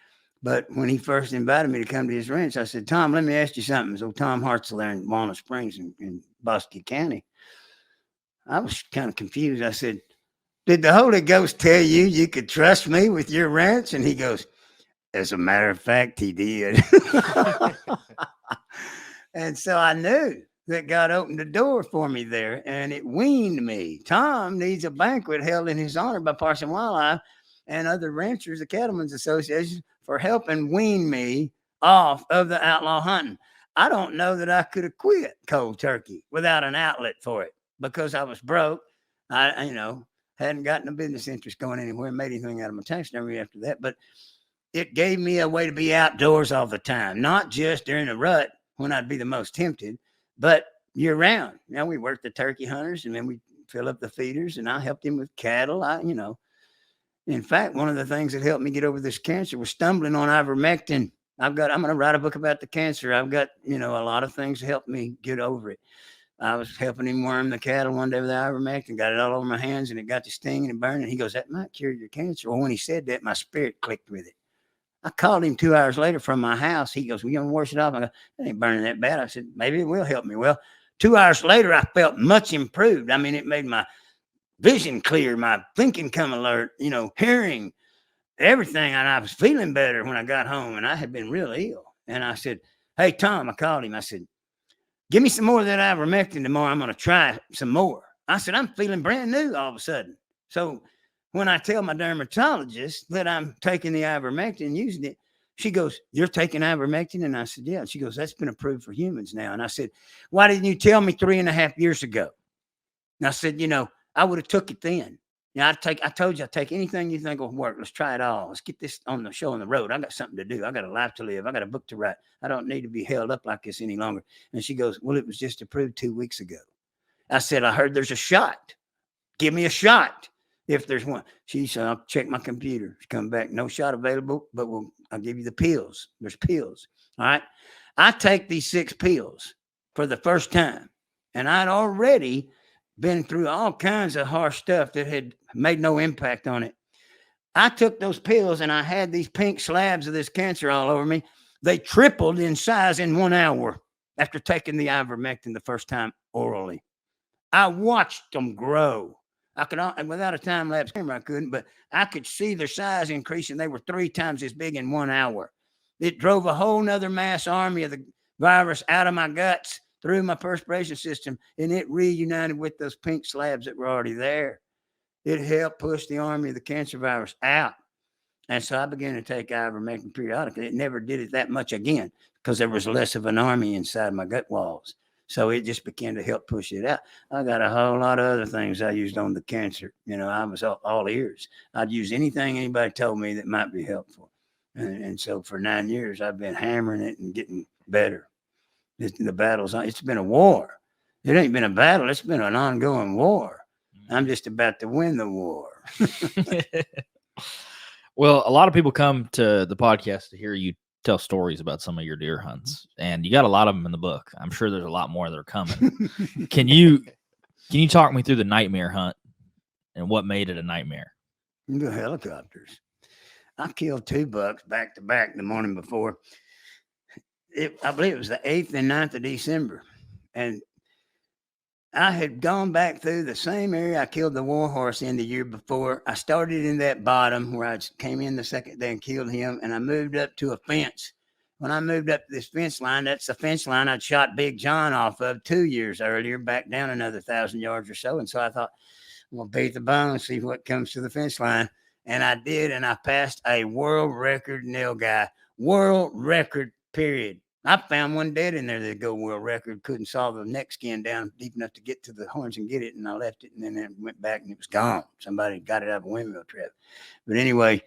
But when he first invited me to come to his ranch, I said, Tom, let me ask you something. So Tom Hartzell there in Walnut Springs in Bosque County. I was kind of confused. I said, did the Holy Ghost tell you you could trust me with your ranch? And he goes, as a matter of fact, he did. And so I knew that God opened the door for me there, and it weaned me. Tom needs a banquet held in his honor by Parson Wildlife and other ranchers, the Cattlemen's Association, for helping wean me off of the outlaw hunting. I don't know that I could have quit cold turkey without an outlet for it, because I was broke. I hadn't gotten a business interest going anywhere, made anything out of my taxidermy after that. But it gave me a way to be outdoors all the time, not just during the rut when I'd be the most tempted, but year round. Now we worked the turkey hunters, and then we fill up the feeders, and I helped him with cattle. In fact, one of the things that helped me get over this cancer was stumbling on ivermectin. I'm going to write a book about the cancer. I've got, a lot of things to help me get over it. I was helping him worm the cattle one day with the ivermectin, got it all over my hands, and it got to stinging and burning. He goes, that might cure your cancer. Well, when he said that, my spirit clicked with it. I called him 2 hours later from my house. He goes, well, you going to wash it off? I go, it ain't burning that bad. I said, maybe it will help me. Well, 2 hours later, I felt much improved. I mean, it made my vision clear, my thinking come alert, hearing, everything. And I was feeling better when I got home, and I had been real ill. And I said, hey, Tom, I called him. I said, give me some more of that ivermectin tomorrow. I'm going to try some more. I said, I'm feeling brand new all of a sudden. So when I tell my dermatologist that I'm taking the ivermectin and using it, She goes, "You're taking ivermectin?" And I said, "Yeah." And she goes, "That's been approved for humans now." And I said, "Why didn't you tell me 3.5 years ago?" And I said, I would have took it then. I told you I'd take anything you think will work. Let's try it all. Let's get this on the show on the road. I got something to do. I got a life to live. I got a book to write. I don't need to be held up like this any longer. And she goes, "Well, it was just approved 2 weeks ago." I said, "I heard there's a shot. Give me a shot if there's one." She said, "I'll check my computer." She come back, "No shot available, but I'll give you the pills. There's pills." All right. I take these 6 pills for the first time. And I'd already been through all kinds of harsh stuff that had made no impact on it. I took those pills and I had these pink slabs of this cancer all over me. They tripled in size in 1 hour after taking the ivermectin the first time orally. I watched them grow. I could, without a time lapse camera, I couldn't, but I could see their size increase, and they were 3 times as big in 1 hour. It drove a whole nother mass army of the virus out of my guts through my perspiration system, and it reunited with those pink slabs that were already there. It helped push the army of the cancer virus out. And so I began to take ivermectin periodically. It never did it that much again because there was less of an army inside my gut walls. So it just began to help push it out. I got a whole lot of other things I used on the cancer. I was all ears. I'd use anything anybody told me that might be helpful. And so for 9 years, I've been hammering it and getting better. The battles, it's been a war. It ain't been a battle. It's been an ongoing war. I'm just about to win the war. Well, a lot of people come to the podcast to hear you tell stories about some of your deer hunts, and you got a lot of them in the book. I'm sure there's a lot more that are coming. Can you talk me through the nightmare hunt and what made it a nightmare? The helicopters. I killed 2 bucks back to back the morning before. I believe it was the 8th and 9th of December. And I had gone back through the same area I killed the war horse in the year before. I started in that bottom where I came in the second day and killed him, and I moved up to a fence. When I moved up to this fence line, that's the fence line I'd shot Big John off of 2 years earlier, back down another 1,000 yards or so. And so I thought, I'm going to beat the bone and see what comes to the fence line. And I did, and I passed a world record nail guy. World record, period. I found one dead in there that go world record. Couldn't saw the neck skin down deep enough to get to the horns and get it, and I left it, and then it went back and it was gone. Somebody got it out of a windmill trap. But anyway,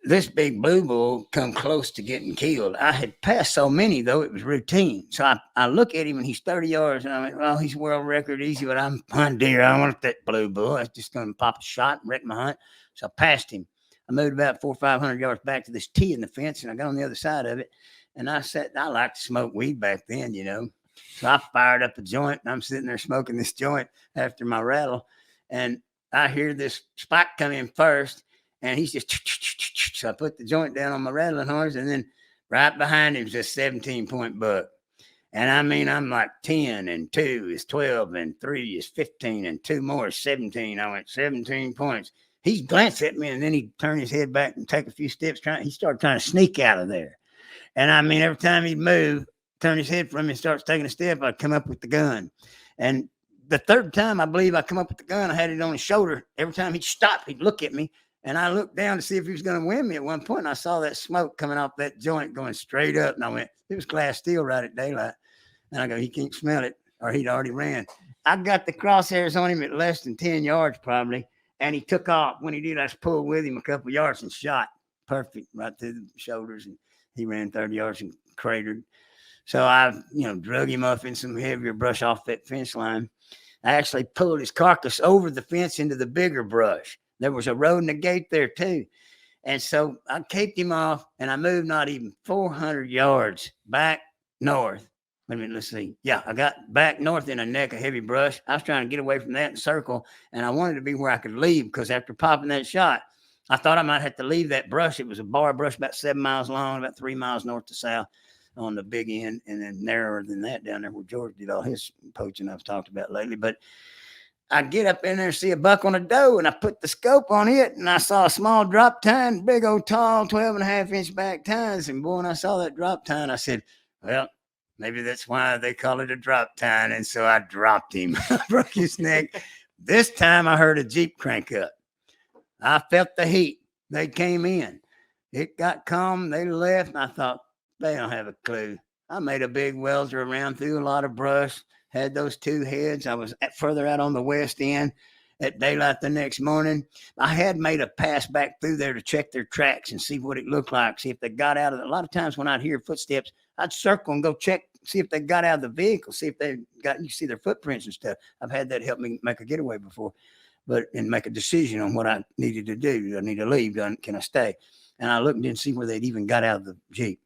this big blue bull come close to getting killed. I had passed so many, though, it was routine. So I look at him, and he's 30 yards, and I went, well, he's world record easy, but I'm hunting deer. I don't want that blue bull. That's just going to pop a shot and wreck my hunt. So I passed him. I moved about 400 or 500 yards back to this T in the fence, and I got on the other side of it. And I liked to smoke weed back then, So I fired up a joint, and I'm sitting there smoking this joint after my rattle. And I hear this spike come in first, and he's just, so I put the joint down on my rattling horns, and then right behind him is a 17-point buck. And I mean, I'm like 10, and 2 is 12, and 3 is 15, and 2 more is 17. I went 17 points. He glanced at me, and then he turned his head back and take a few steps. He started trying to sneak out of there. And I mean, every time he'd move, turn his head from me and starts taking a step, I'd come up with the gun. And the 3rd time, I believe I come up with the gun, I had it on his shoulder. Every time he'd stop, he'd look at me. And I looked down to see if he was going to win me at one point. And I saw that smoke coming off that joint going straight up. And I went, it was glass steel right at daylight. And I go, he can't smell it, or he'd already ran. I got the crosshairs on him at less than 10 yards probably. And he took off. When he did, I just pulled with him a couple yards and shot. Perfect, right through the shoulders. And he ran 30 yards and cratered. So I, drug him up in some heavier brush off that fence line. I actually pulled his carcass over the fence into the bigger brush. There was a road and a gate there too. And so I kicked him off, and I moved not even 400 yards back north. Wait a minute, let's see. Yeah, I got back north in a neck of heavy brush. I was trying to get away from that and circle, and I wanted to be where I could leave, because after popping that shot, I thought I might have to leave that brush. It was a bar brush about 7 miles long, about 3 miles north to south on the big end, and then narrower than that down there where George did all his poaching I've talked about lately. But I get up in there and see a buck on a doe, and I put the scope on it, and I saw a small drop tine, big old tall 12.5-inch back tines. And boy, when I saw that drop tine, I said, well, maybe that's why they call it a drop tine. And so I dropped him. I broke his neck. This time I heard a Jeep crank up. I felt the heat. They came in. It got calm. They left. And I thought, they don't have a clue. I made a big welter around through a lot of brush, had those two heads. I was further out on the west end at daylight the next morning. I had made a pass back through there to check their tracks and see what it looked like, see if they got out of it. A lot of times when I'd hear footsteps, I'd circle and go check, see if they got out of the vehicle, see if they got, you see their footprints and stuff. I've had that help me make a getaway before, and make a decision on what I needed to do. Do I need to leave? Can I stay? And I looked and didn't see where they'd even got out of the Jeep.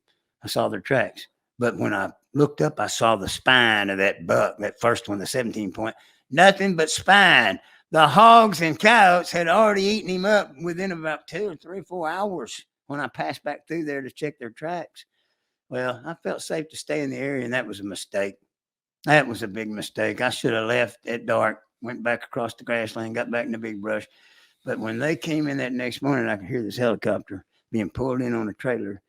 I saw their tracks. But when I looked up, I saw the spine of that buck, that first one, the 17 point. Nothing but spine. The hogs and coyotes had already eaten him up within about 2 or 3 or 4 hours when I passed back through there to check their tracks. Well, I felt safe to stay in the area, and that was a mistake. That was a big mistake. I should have left at dark, went back across the grassland, got back in the big brush. But when they came in that next morning, I could hear this helicopter being pulled in on a trailer.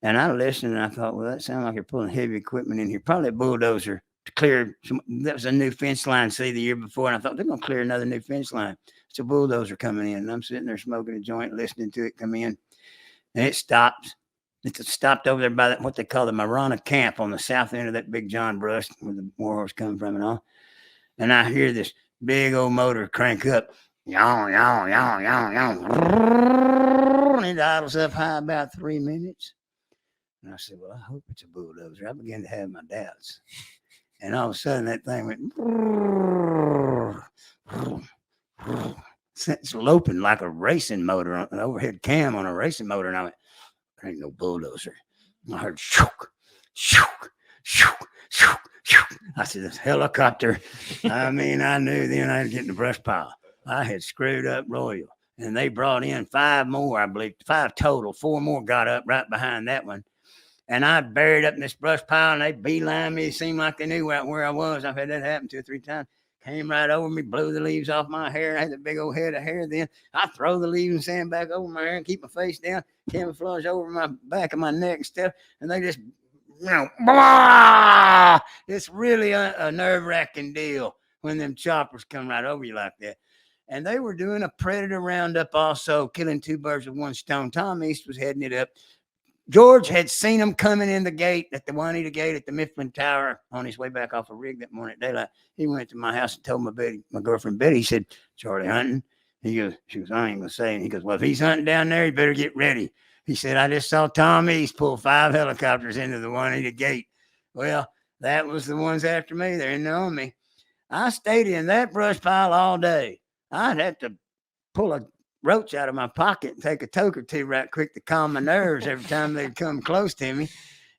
And I listened, and I thought, well, that sounds like you're pulling heavy equipment in here. Probably a bulldozer to clear some. That was a new fence line, see, the year before. And I thought, they're going to clear another new fence line. It's a bulldozer coming in. And I'm sitting there smoking a joint, listening to it come in. And it stops. It stopped over there by what they call the Marana camp on the south end of that Big John brush where the warhorse come from and all. And I hear this big old motor crank up. Yaw, yaw, yaw, yaw, yaw. And it idles up high about 3 minutes. And I said, well, I hope it's a bulldozer. I began to have my doubts. And all of a sudden, that thing went, it's loping like a racing motor, an overhead cam on a racing motor. And I went, there ain't no bulldozer. And I heard, shook, shook, shook, shook, shook. I said, this helicopter. I mean, I knew then I'd get in the brush pile. I had screwed up royal. And they brought in 5 more, I believe, 5 total. 4 more got up right behind that one. And I buried up in this brush pile, and they beelined me. It seemed like they knew where I was. I've had that happen 2 or 3 times. Came right over me, blew the leaves off my hair. I had a big old head of hair then. I throw the leaves and sand back over my hair and keep my face down, camouflage over my back of my neck and stuff. And they just, blah! It's really a nerve-wracking deal when them choppers come right over you like that. And they were doing a predator roundup also, killing 2 birds with 1 stone. Tom East was heading it up. George had seen him coming in the gate at the Juanita Gate at the Mifflin Tower on his way back off a rig that morning at daylight. He went to my house and told my girlfriend Betty. He said, Charlie hunting? She goes, I ain't gonna say. And he goes, well, if he's hunting down there, you better get ready. He said, I just saw Tom East pull 5 helicopters into the Juanita Gate. Well, that was the ones after me. They're in on me. I stayed in that brush pile all day. I'd have to pull a roach out of my pocket and take a toke or 2 right quick to calm my nerves every time they'd come close to me.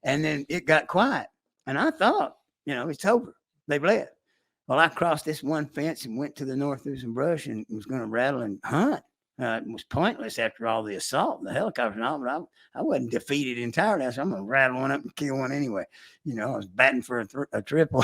And then it got quiet. And I thought, it's over. They've left. Well, I crossed this one fence and went to the north through some brush and was going to rattle and hunt. It was pointless after all the assault and the helicopter and all, but I wasn't defeated entirely. I said, I'm going to rattle one up and kill one anyway. I was batting for a triple.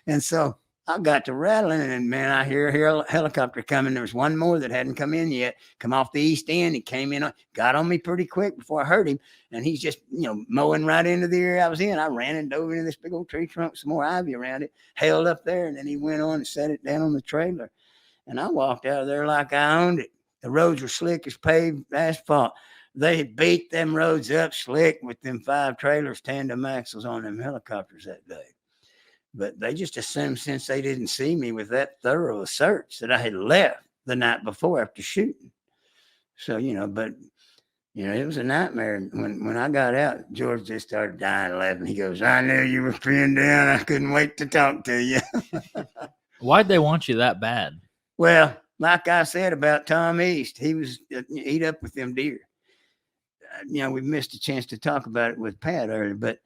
And so I got to rattling, and man, I hear a helicopter coming. There was one more that hadn't come in yet. Come off the east end. He came in, got on me pretty quick before I heard him, and he's just, mowing right into the area I was in. I ran and dove into this big old tree trunk, some more ivy around it, held up there, and then he went on and set it down on the trailer. And I walked out of there like I owned it. The roads were slick as paved asphalt. They had beat them roads up slick with them 5 trailers, tandem axles on them helicopters that day. But they just assumed since they didn't see me with that thorough a search that I had left the night before after shooting. So, it was a nightmare. When I got out, George just started dying laughing. He goes, I knew you were pinned down. I couldn't wait to talk to you. Why'd they want you that bad? Well, like I said about Tom East, he was eat up with them deer. We missed a chance to talk about it with Pat earlier, but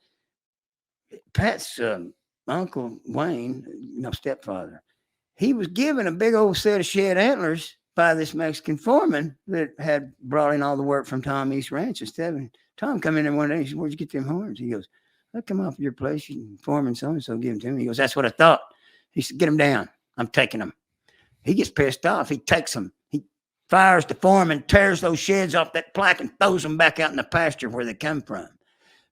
Pat's Uncle Wayne, stepfather, he was given a big old set of shed antlers by this Mexican foreman that had brought in all the work from Tom East Ranches. Tom come in there one day. He said, where'd you get them horns? He goes, I come off your place. Foreman so-and-so give them to me. He goes, that's what I thought. He said, get them down. I'm taking them. He gets pissed off. He takes them. He fires the foreman, tears those sheds off that plaque and throws them back out in the pasture where they come from.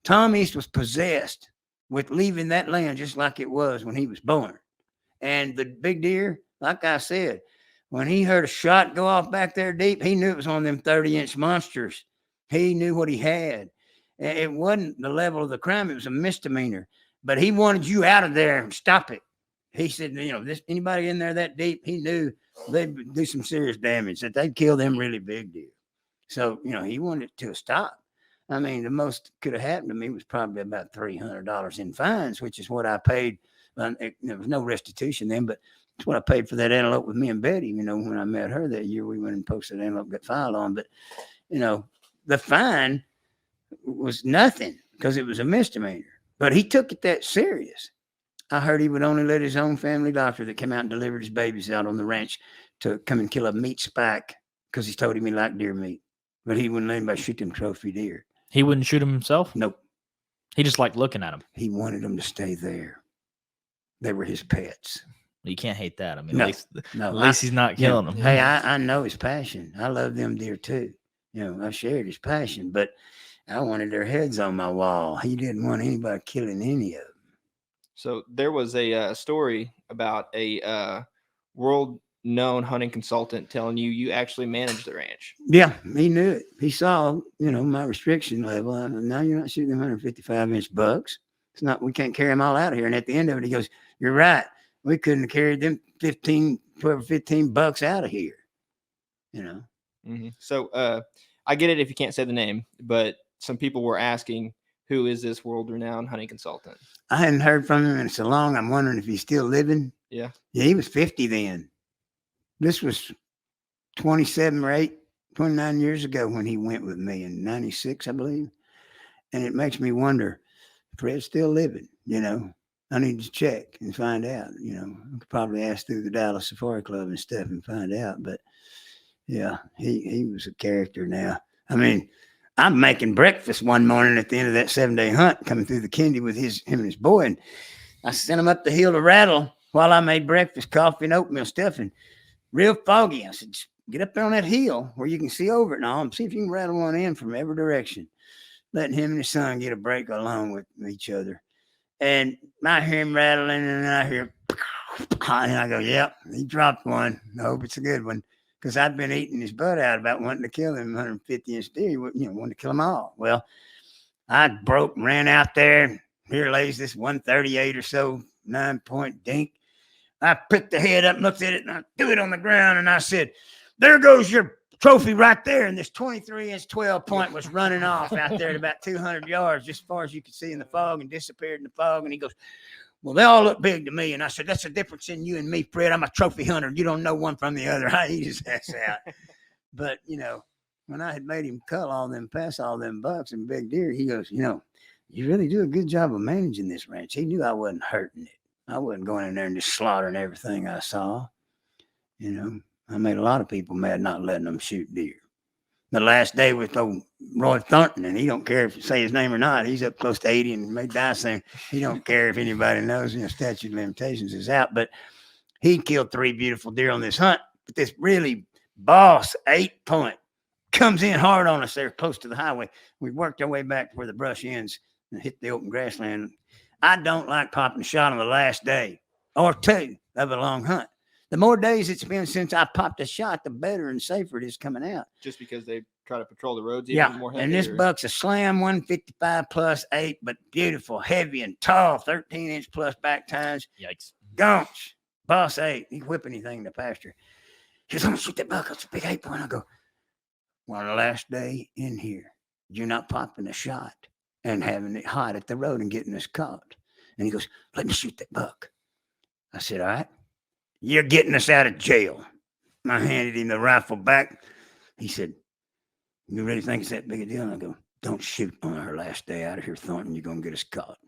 Tom East was possessed with leaving that land just like it was when he was born. And the big deer, like I said, when he heard a shot go off back there deep, he knew it was one of them 30-inch monsters He knew what he had. It wasn't the level of the crime. It was a misdemeanor. But he wanted you out of there and stop it. He said, anybody in there that deep, he knew they'd do some serious damage, that they'd kill them really big deal. So, he wanted it to stop. I mean, the most could have happened to me was probably about $300 in fines, which is what I paid. There was no restitution then, but it's what I paid for that antelope with me and Betty. When I met her that year, we went and posted antelope, got filed on. But, the fine was nothing because it was a misdemeanor. But he took it that serious. I heard he would only let his own family doctor that came out and delivered his babies out on the ranch to come and kill a meat spike because he told him he liked deer meat. But he wouldn't let anybody shoot them trophy deer. He wouldn't shoot him himself? Nope. He just liked looking at them. He wanted them to stay there. They were his pets. You can't hate that. I mean, No, at least he's not killing them. Hey, I know his passion. I love them deer too. I shared his passion, but I wanted their heads on my wall. He didn't want anybody killing any of them. So there was a story about a world-known hunting consultant telling you actually managed the ranch. Yeah, he knew it. He saw, my restriction level. Now you're not shooting 155-inch bucks. It's not. We can't carry them all out of here. And at the end of it, he goes, "You're right. We couldn't have carried them 12 or 15 bucks out of here." Mm-hmm. So I get it if you can't say the name, but some people were asking, who is this world-renowned hunting consultant? I hadn't heard from him in so long. I'm wondering if he's still living. Yeah. Yeah, he was 50 then. This was 29 years ago when he went with me in 96, I believe. And it makes me wonder, Fred's still living, I need to check and find out, I could probably ask through the Dallas Safari Club and stuff and find out. But yeah, he was a character now. I mean, I'm making breakfast one morning at the end of that 7-day hunt, coming through the Kenedy with him and his boy. And I sent him up the hill to rattle while I made breakfast, coffee and oatmeal stuffing. Real foggy. I said, get up there on that hill where you can see over it and all and see if you can rattle one in from every direction. Letting him and his son get a break along with each other. And I hear him rattling and I hear, and I go, yep, he dropped one. I hope it's a good one. Because I'd been eating his butt out about wanting to kill him 150-inch deer, wanted to kill them all. Well, I broke and ran out there. Here lays this 138 or so 9-point dink. I picked the head up, looked at it, and I threw it on the ground, and I said, there goes your trophy right there. And this 23-inch 12-point was running off out there at about 200 yards, just as far as you could see in the fog, and disappeared in the fog. And he goes, well, they all look big to me. And I said, that's the difference in you and me, Fred. I'm a trophy hunter. You don't know one from the other. I eat his ass out. But, when I had made him pass all them bucks and big deer, he goes, you really do a good job of managing this ranch. He knew I wasn't hurting it. I wasn't going in there and just slaughtering everything I saw. I made a lot of people mad not letting them shoot deer. The last day with old Roy Thornton, and he don't care if you say his name or not. He's up close to 80 and may die soon. He don't care if anybody knows, statute of limitations is out. But he killed 3 beautiful deer on this hunt. But this really boss 8-point comes in hard on us there close to the highway. We worked our way back to where the brush ends and hit the open grassland. I don't like popping a shot on the last day or 2 of a long hunt. The more days it's been since I popped a shot, the better and safer it is coming out. Just because they try to patrol the roads even more heavy. And this buck's a slam 155 plus 8, but beautiful, heavy and tall, 13-inch plus back tines. Yikes. Gaunch. Boss 8. He can whip anything in the pasture. He says, I'm going to shoot that buck. It's a big 8-point. I go, well, the last day in here, you're not popping a shot and having it hot at the road and getting us caught. And he goes, let me shoot that buck. I said, all right. You're getting us out of jail. I handed him the rifle back. He said, you really think it's that big a deal? And I go, don't shoot on her last day out of here, Thornton. You're going to get us caught.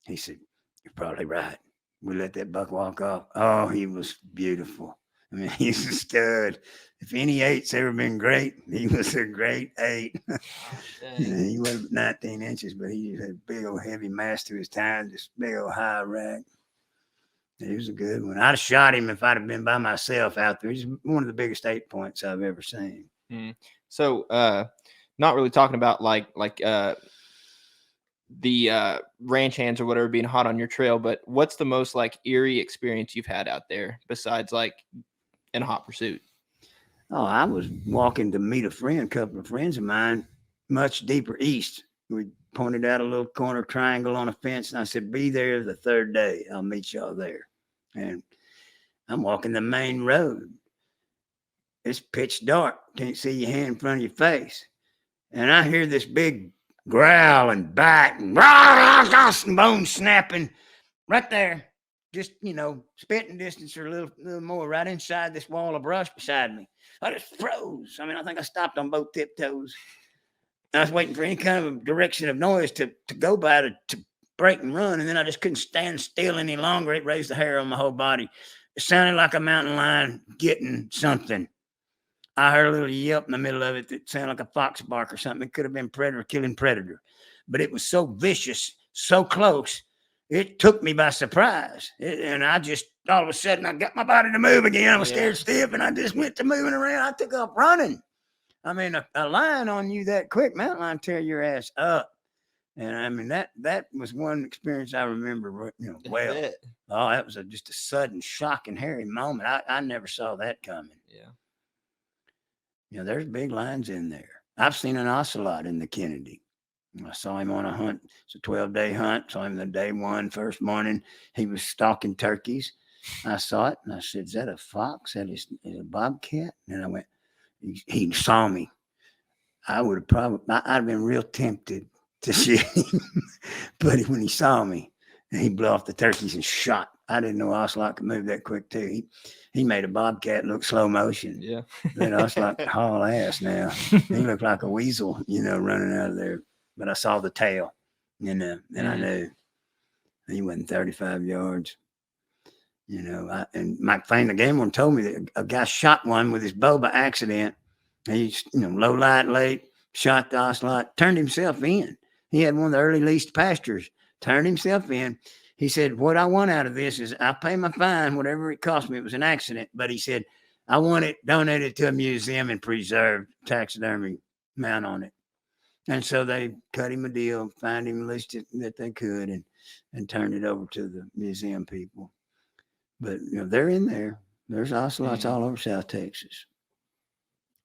He said, you're probably right. We let that buck walk off. Oh, he was beautiful. I mean, he's a stud. If any 8's ever been great, he was a great 8. He wasn't 19 inches, but he had a big old heavy mass to his tines, this big old high rack. He was a good one. I'd have shot him if I'd have been by myself out there. He's one of the biggest 8-points I've ever seen. So, not really talking about like the ranch hands or whatever being hot on your trail, but what's the most eerie experience you've had out there besides in hot pursuit? Oh, I was walking to meet a couple of friends of mine much deeper east. We pointed out a little corner triangle on a fence, and I said, be there the third day. I'll meet y'all there. And I'm walking the main road. It's pitch dark. Can't see your hand in front of your face. And I hear this big growl and bite and bone snapping right there. Just, spitting distance or a little more right inside this wall of brush beside me. I just froze. I mean, I think I stopped on both tiptoes. I was waiting for any kind of direction of noise to go by to break and run, and then I just couldn't stand still any longer. It raised the hair on my whole body. It sounded like a mountain lion getting something. I heard a little yelp in the middle of it that sounded like a fox bark or something. It could have been predator killing predator, but it was so vicious, so close, it took me by surprise. And I just, all of a sudden, I got my body to move again. I was scared stiff, and I just went to moving around. I took off running. I mean, a lion on you that quick, mountain lion tear your ass up. And I mean, that was one experience I remember, well. Oh, that was just a sudden, shocking, hairy moment. I never saw that coming. Yeah. There's big lions in there. I've seen an ocelot in the Kenedy. I saw him on a hunt. It's a 12-day hunt. Saw him the day one, first morning. He was stalking turkeys. I saw it, and I said, is that a fox? That is a bobcat? And I went, he saw me. I'd have been real tempted to shoot him. But when he saw me, and he blew off the turkeys and shot. I didn't know ocelot could move that quick, too. He made a bobcat look slow motion. Yeah. That ocelot haul ass now. He looked like a weasel, running out of there. But I saw the tail, and I knew he wasn't 35 yards. And Mike Fain, the game warden, told me that a guy shot one with his bow by accident. He's, low light, late, shot the ocelot, turned himself in. He had one of the early leased pastures, turned himself in. He said, what I want out of this is I'll pay my fine, whatever it cost me. It was an accident. But he said, I want it donated to a museum and preserved, taxidermy mount on it. And so they cut him a deal, find him the least that they could, and turned it over to the museum people. But, they're in there. There's ocelots all over South Texas.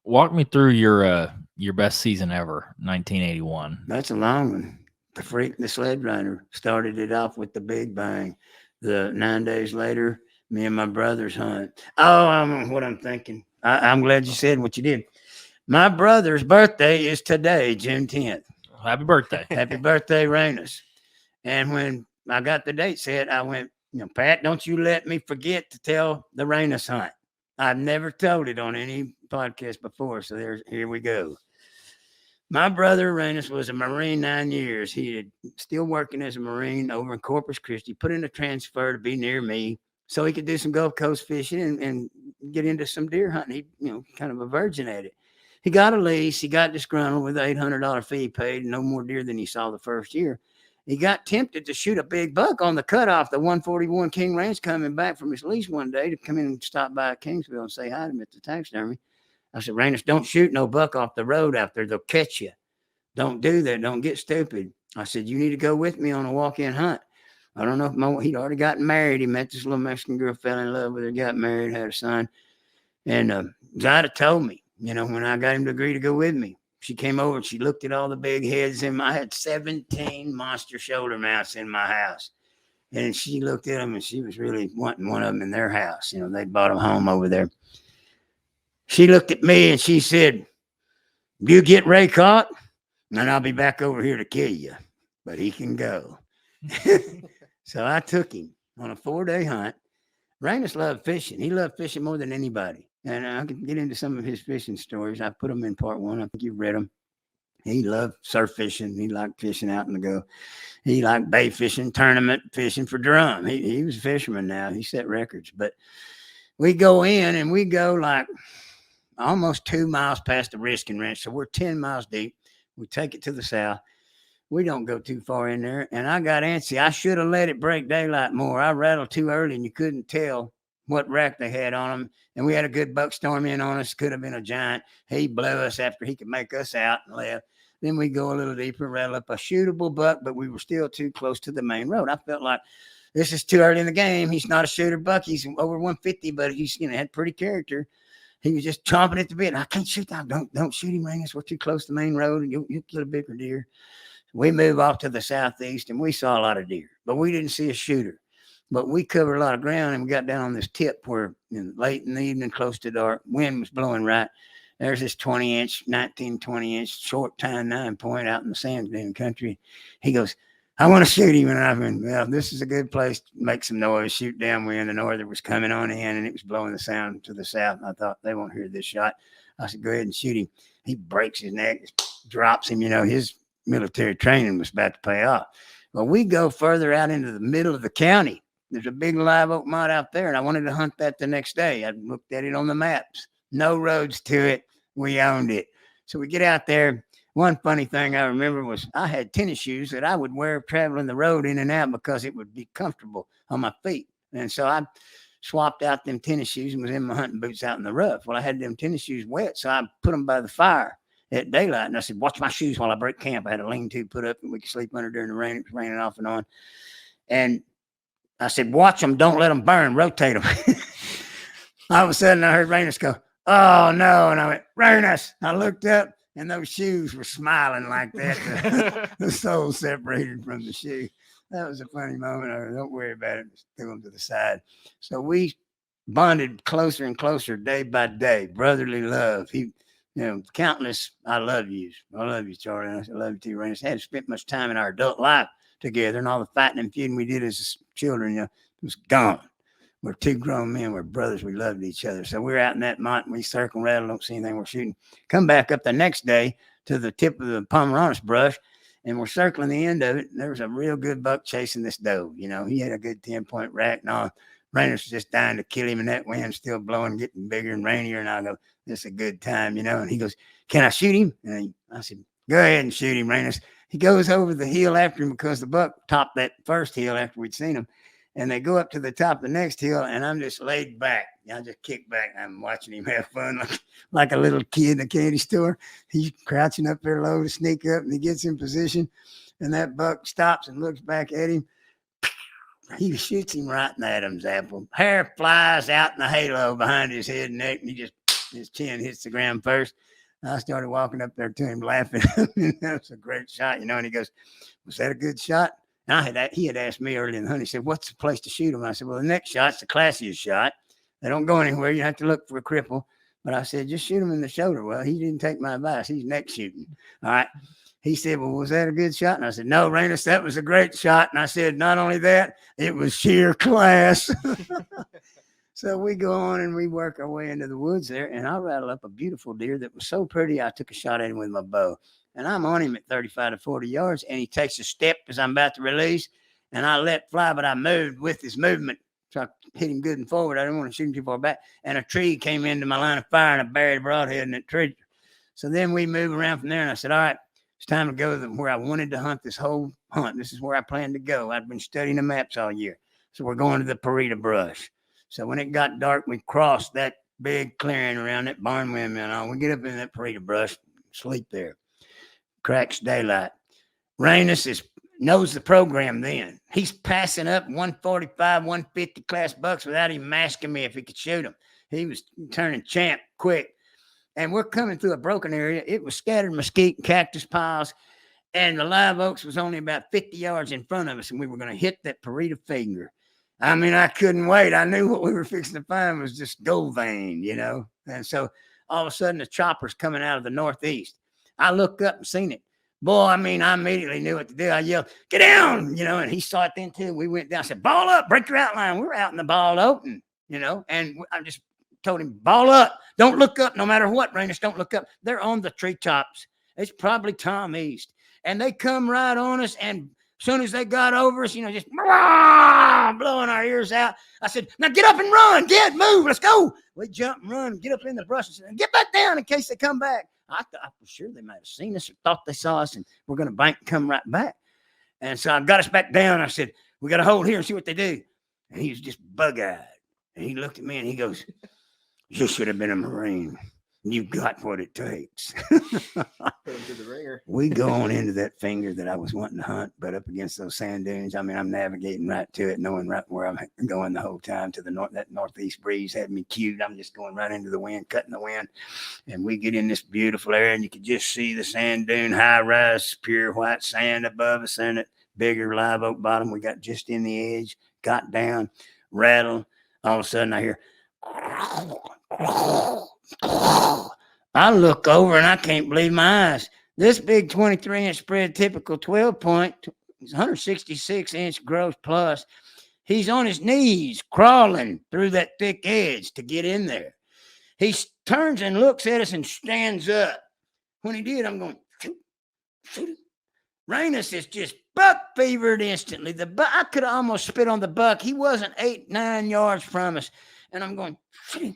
Walk me through your best season ever, 1981. That's a long one. The Freak, the Sled Runner, started it off with the big bang. The 9 days later, me and my brother's hunt. Oh, I don't know what I'm thinking. I'm glad you said what you did. My brother's birthday is today, June 10th. Happy birthday. Happy birthday, Rainous. And when I got the date set, I went, Pat, don't you let me forget to tell the Rainous Hunt. I've never told it on any podcast before, so here we go. My brother Rainous was a Marine 9 years. He had still working as a Marine over in Corpus Christi, put in a transfer to be near me so he could do some Gulf Coast fishing and get into some deer hunting. He, kind of a virgin at it. He got a lease. He got disgruntled with an $800 fee paid, no more deer than he saw the first year. He got tempted to shoot a big buck on the cutoff, the 141 King Ranch, coming back from his lease one day to come in and stop by at Kingsville and say hi to him at the taxidermy. I said, Rainous, don't shoot no buck off the road out there. They'll catch you. Don't do that. Don't get stupid. I said, you need to go with me on a walk-in hunt. I don't know if he'd already gotten married. He met this little Mexican girl, fell in love with her, got married, had a son. And Zida told me, when I got him to agree to go with me, she came over and she looked at all the big heads I had 17 monster shoulder mounts in my house. And she looked at them and she was really wanting one of them in their house. They bought them home over there. She looked at me and she said, you get Ray caught, and I'll be back over here to kill you, but he can go. So I took him on a 4-day hunt. Rainous loved fishing. He loved fishing more than anybody. And I can get into some of his fishing stories. I put them in part 1. I think you've read them. He loved surf fishing. He liked fishing out in the Gulf. He liked bait fishing, tournament fishing for drum. He was a fisherman now. He set records. But we go in and we go like almost 2 miles past the Riskin Ranch. So we're 10 miles deep. We take it to the south. We don't go too far in there. And I got antsy. I should have let it break daylight more. I rattled too early and you couldn't tell what rack they had on them. And we had a good buck storm in on us. Could have been a giant. He blew us after he could make us out and left. Then we go a little deeper, rattle up a shootable buck, but we were still too close to the main road. I felt like this is too early in the game. He's not a shooter buck. He's over 150, but he's had pretty character. he was just chomping at the bit. I can't shoot that. Don't shoot him, Rainous. We're too close to the main road, and you'll kill a bigger deer. We move off to the southeast, and we saw a lot of deer, but we didn't see a shooter. But we covered a lot of ground, and we got down on this tip where late in the evening, close to dark, wind was blowing right. There's this 20-inch, 20-inch short time 9-point out in the sand dune country. He goes, I want to shoot him. And I've been, well, this is a good place to make some noise, shoot downwind. The norther was coming on in, and it was blowing the sound to the south. And I thought, they won't hear this shot. I said, go ahead and shoot him. He breaks his neck, drops him. His military training was about to pay off. Well, we go further out into the middle of the county. There's a big live oak mott out there, and I wanted to hunt that the next day. I looked at it on the maps. No roads to it. We owned it. So we get out there. One funny thing I remember was I had tennis shoes that I would wear traveling the road in and out because it would be comfortable on my feet. And so I swapped out them tennis shoes and was in my hunting boots out in the rough. Well, I had them tennis shoes wet, so I put them by the fire at daylight. And I said, watch my shoes while I break camp. I had a lean-to put up and we could sleep under during the rain. It was raining off and on. And I said, watch them. Don't let them burn. Rotate them. All of a sudden, I heard Rainous go, oh, no. And I went, Rainous. I looked up, and those shoes were smiling like that. The sole separated from the shoe. That was a funny moment. Don't worry about it. Just threw them to the side. So we bonded closer and closer day by day. Brotherly love. Countless I love yous. I love you, Charlie. I love you too, Rainous. Hadn't spent much time in our adult life together, and all the fighting and feuding we did as children, it was gone. We're two grown men. We're brothers. We loved each other. So we're out in that mountain. We circle and rattle. Don't see anything we're shooting. Come back up the next day to the tip of the pomeranus brush, and we're circling the end of it. And there was a real good buck chasing this doe. He had a good 10-point rack and all. Rainous was just dying to kill him, and that wind still blowing, getting bigger and rainier. And I go, this is a good time, And he goes, can I shoot him? And I said, go ahead and shoot him, Rainous. He goes over the hill after him because the buck topped that first hill after we'd seen him. And they go up to the top of the next hill, and I'm just laid back. I just kick back, and I'm watching him have fun like a little kid in a candy store. He's crouching up there low to sneak up, and he gets in position, and that buck stops and looks back at him. He shoots him right in the Adam's apple. Hair flies out in the halo behind his head and neck, and his chin hits the ground first. I started walking up there to him laughing. That was a great shot, and he goes, was that a good shot? And he had asked me early in the hunt. He said, what's the place to shoot him? I said, well, the next shot's the classiest shot. They don't go anywhere. You have to look for a cripple. But I said, just shoot him in the shoulder. Well, he didn't take my advice. He's neck shooting. All right. He said, well, was that a good shot? And I said, no, Rainous, that was a great shot. And I said, not only that, it was sheer class. So we go on and we work our way into the woods there. And I rattle up a beautiful deer that was so pretty, I took a shot at him with my bow. And I'm on him at 35 to 40 yards, and he takes a step as I'm about to release, and I let fly, but I moved with his movement. So I hit him good and forward. I didn't want to shoot him too far back. And a tree came into my line of fire, and I buried a broadhead in that tree. So then we move around from there, and I said, all right, it's time to go to where I wanted to hunt this whole hunt. This is where I planned to go. I'd been studying the maps all year. So we're going to the Parita brush. So when it got dark, we crossed that big clearing around that barn windmill and all. We get up in that Parita brush, sleep there. Cracks daylight. Rainous knows the program then. He's passing up 145, 150 class bucks without even asking me if he could shoot them. He was turning champ quick. And we're coming through a broken area. It was scattered mesquite and cactus piles. And the live oaks was only about 50 yards in front of us. And we were going to hit that Parita finger. I mean, I couldn't wait. I knew what we were fixing to find was just gold vein, And so all of a sudden the chopper's coming out of the northeast. I looked up and seen it. Boy, I immediately knew what to do. I yelled, get down, and he saw it then too. We went down. I said, ball up, break your outline. We're out in the ball open, and I just told him, ball up. Don't look up no matter what, Rainous. Don't look up. They're on the treetops. It's probably Tom East. And they come right on us. And as soon as they got over us, just blowing our ears out. I said, now get up and run. Move. Let's go. We jump and run, get up in the brush and said, get back down in case they come back. I thought for sure they might have seen us or thought they saw us and we're going to bank and come right back. And so I got us back down. I said, we got to hold here and see what they do. And he was just bug-eyed. And he looked at me and he goes, you should have been a Marine. You got what it takes. Put him through the ringer. We go on into that finger that I was wanting to hunt, but up against those sand dunes. I mean, I'm navigating right to it, knowing right where I'm going the whole time to the north. That northeast breeze had me cued. I'm just going right into the wind, cutting the wind. And we get in this beautiful area, and you could just see the sand dune, high rise, pure white sand above us, and it bigger live oak bottom. We got just in the edge, got down, rattled. All of a sudden, I hear. I look over and I can't believe my eyes. This big 23-inch spread, typical 12-point, 166-inch gross plus. He's on his knees, crawling through that thick edge to get in there. He turns and looks at us and stands up. When he did, I'm going, shoot, shoot. Rainous is just buck fevered instantly. I could almost spit on the buck. He wasn't 8-9 yards from us. And I'm going, shoot,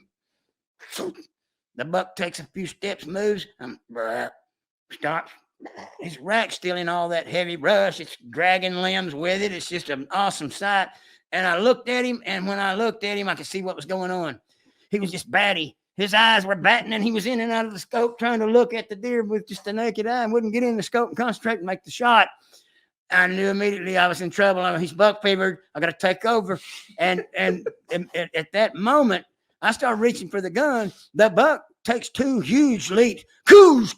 shoot. The buck takes a few steps, moves, stops. His rack's still in all that heavy brush. It's dragging limbs with it. It's just an awesome sight. And I looked at him, and when I looked at him, I could see what was going on. He was just batty. His eyes were batting, and he was in and out of the scope trying to look at the deer with just a naked eye and wouldn't get in the scope and concentrate and make the shot. I knew immediately I was in trouble. He's buck fevered. I got to take over. And at that moment, I started reaching for the gun. The buck takes 2 huge leaps. Coos,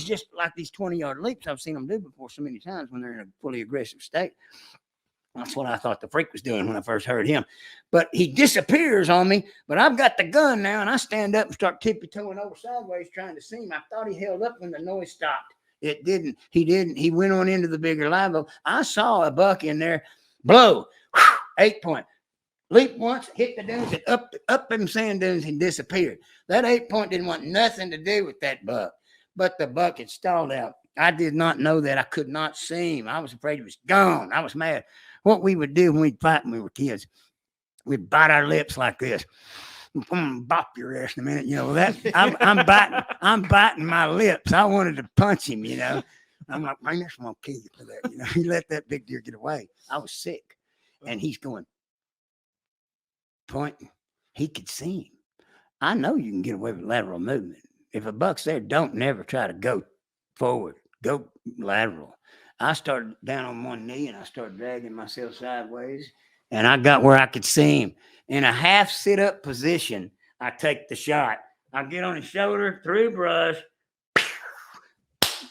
just like these 20-yard leaps I've seen them do before so many times when they're in a fully aggressive state. That's what I thought the freak was doing when I first heard him. But he disappears on me, but I've got the gun now, and I stand up and start tippy-toeing over sideways trying to see him. I thought he held up when the noise stopped. It didn't. He didn't. He went on into the bigger live oak. I saw a buck in there blow, 8-point. Leap once, hit the dunes, and up them sand dunes and disappeared. That 8-point didn't want nothing to do with that buck. But the buck had stalled out. I did not know that. I could not see him. I was afraid he was gone. I was mad. What we would do when we'd fight when we were kids, we'd bite our lips like this. I'm gonna bop your ass in a minute. You know, that I'm biting my lips. I wanted to punch him, you know. I'm like, man, that's gonna kill you for that. You know, he let that big deer get away. I was sick. And he's going, pointing. He could see him. I know you can get away with lateral movement. If a buck's there, don't never try to go forward. Go lateral. I started down on one knee and I started dragging myself sideways, and I got where I could see him. In a half sit-up position, I take the shot. I get on his shoulder, through brush.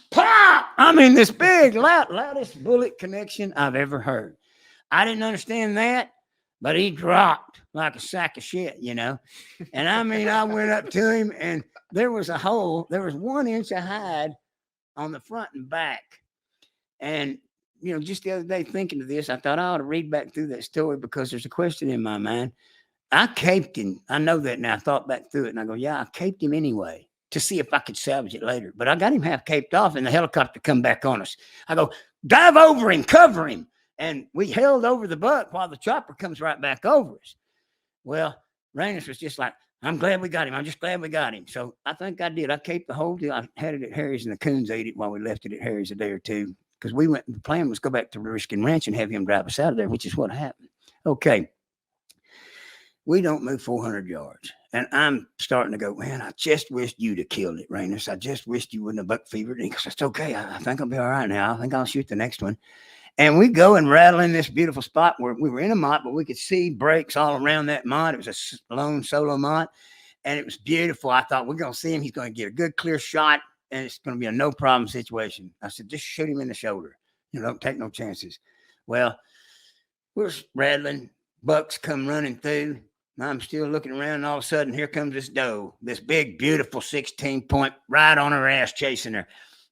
Pop! I mean, this big, loudest bullet connection I've ever heard. I didn't understand that, but he dropped like a sack of shit, you know. And I mean, I went up to him, and there was a hole. There was 1 inch of hide on the front and back. And, you know, just the other day thinking of this, I thought I ought to read back through that story because there's a question in my mind. I caped him. I know that now. I thought back through it, and I go, yeah, I caped him anyway to see if I could salvage it later. But I got him half caped off, and the helicopter come back on us. I go, dive over him, cover him. And we held over the buck while the chopper comes right back over us. Well, Rainous was just like, I'm glad we got him. I'm just glad we got him. So I think I did. I caped the whole deal. I had it at Harry's, and the coons ate it while we left it at Harry's a day or two. Because the plan was go back to Riskin Ranch and have him drive us out of there, which is what happened. Okay. We don't move 400 yards. And I'm starting to go, man, I just wished you'd have killed it, Rainous. I just wished you wouldn't have buck fevered it. Because it's okay. I think I'll be all right now. I think I'll shoot the next one. And we go and rattle in this beautiful spot where we were in a mott, but we could see breaks all around that mott. It was a lone solo mott. And it was beautiful. I thought, we're going to see him. He's going to get a good, clear shot. And it's going to be a no problem situation. I said, just shoot him in the shoulder. You know, don't take no chances. Well, we're rattling. Bucks come running through. I'm still looking around, and all of a sudden, here comes this doe, this big, beautiful 16-point right on her ass chasing her.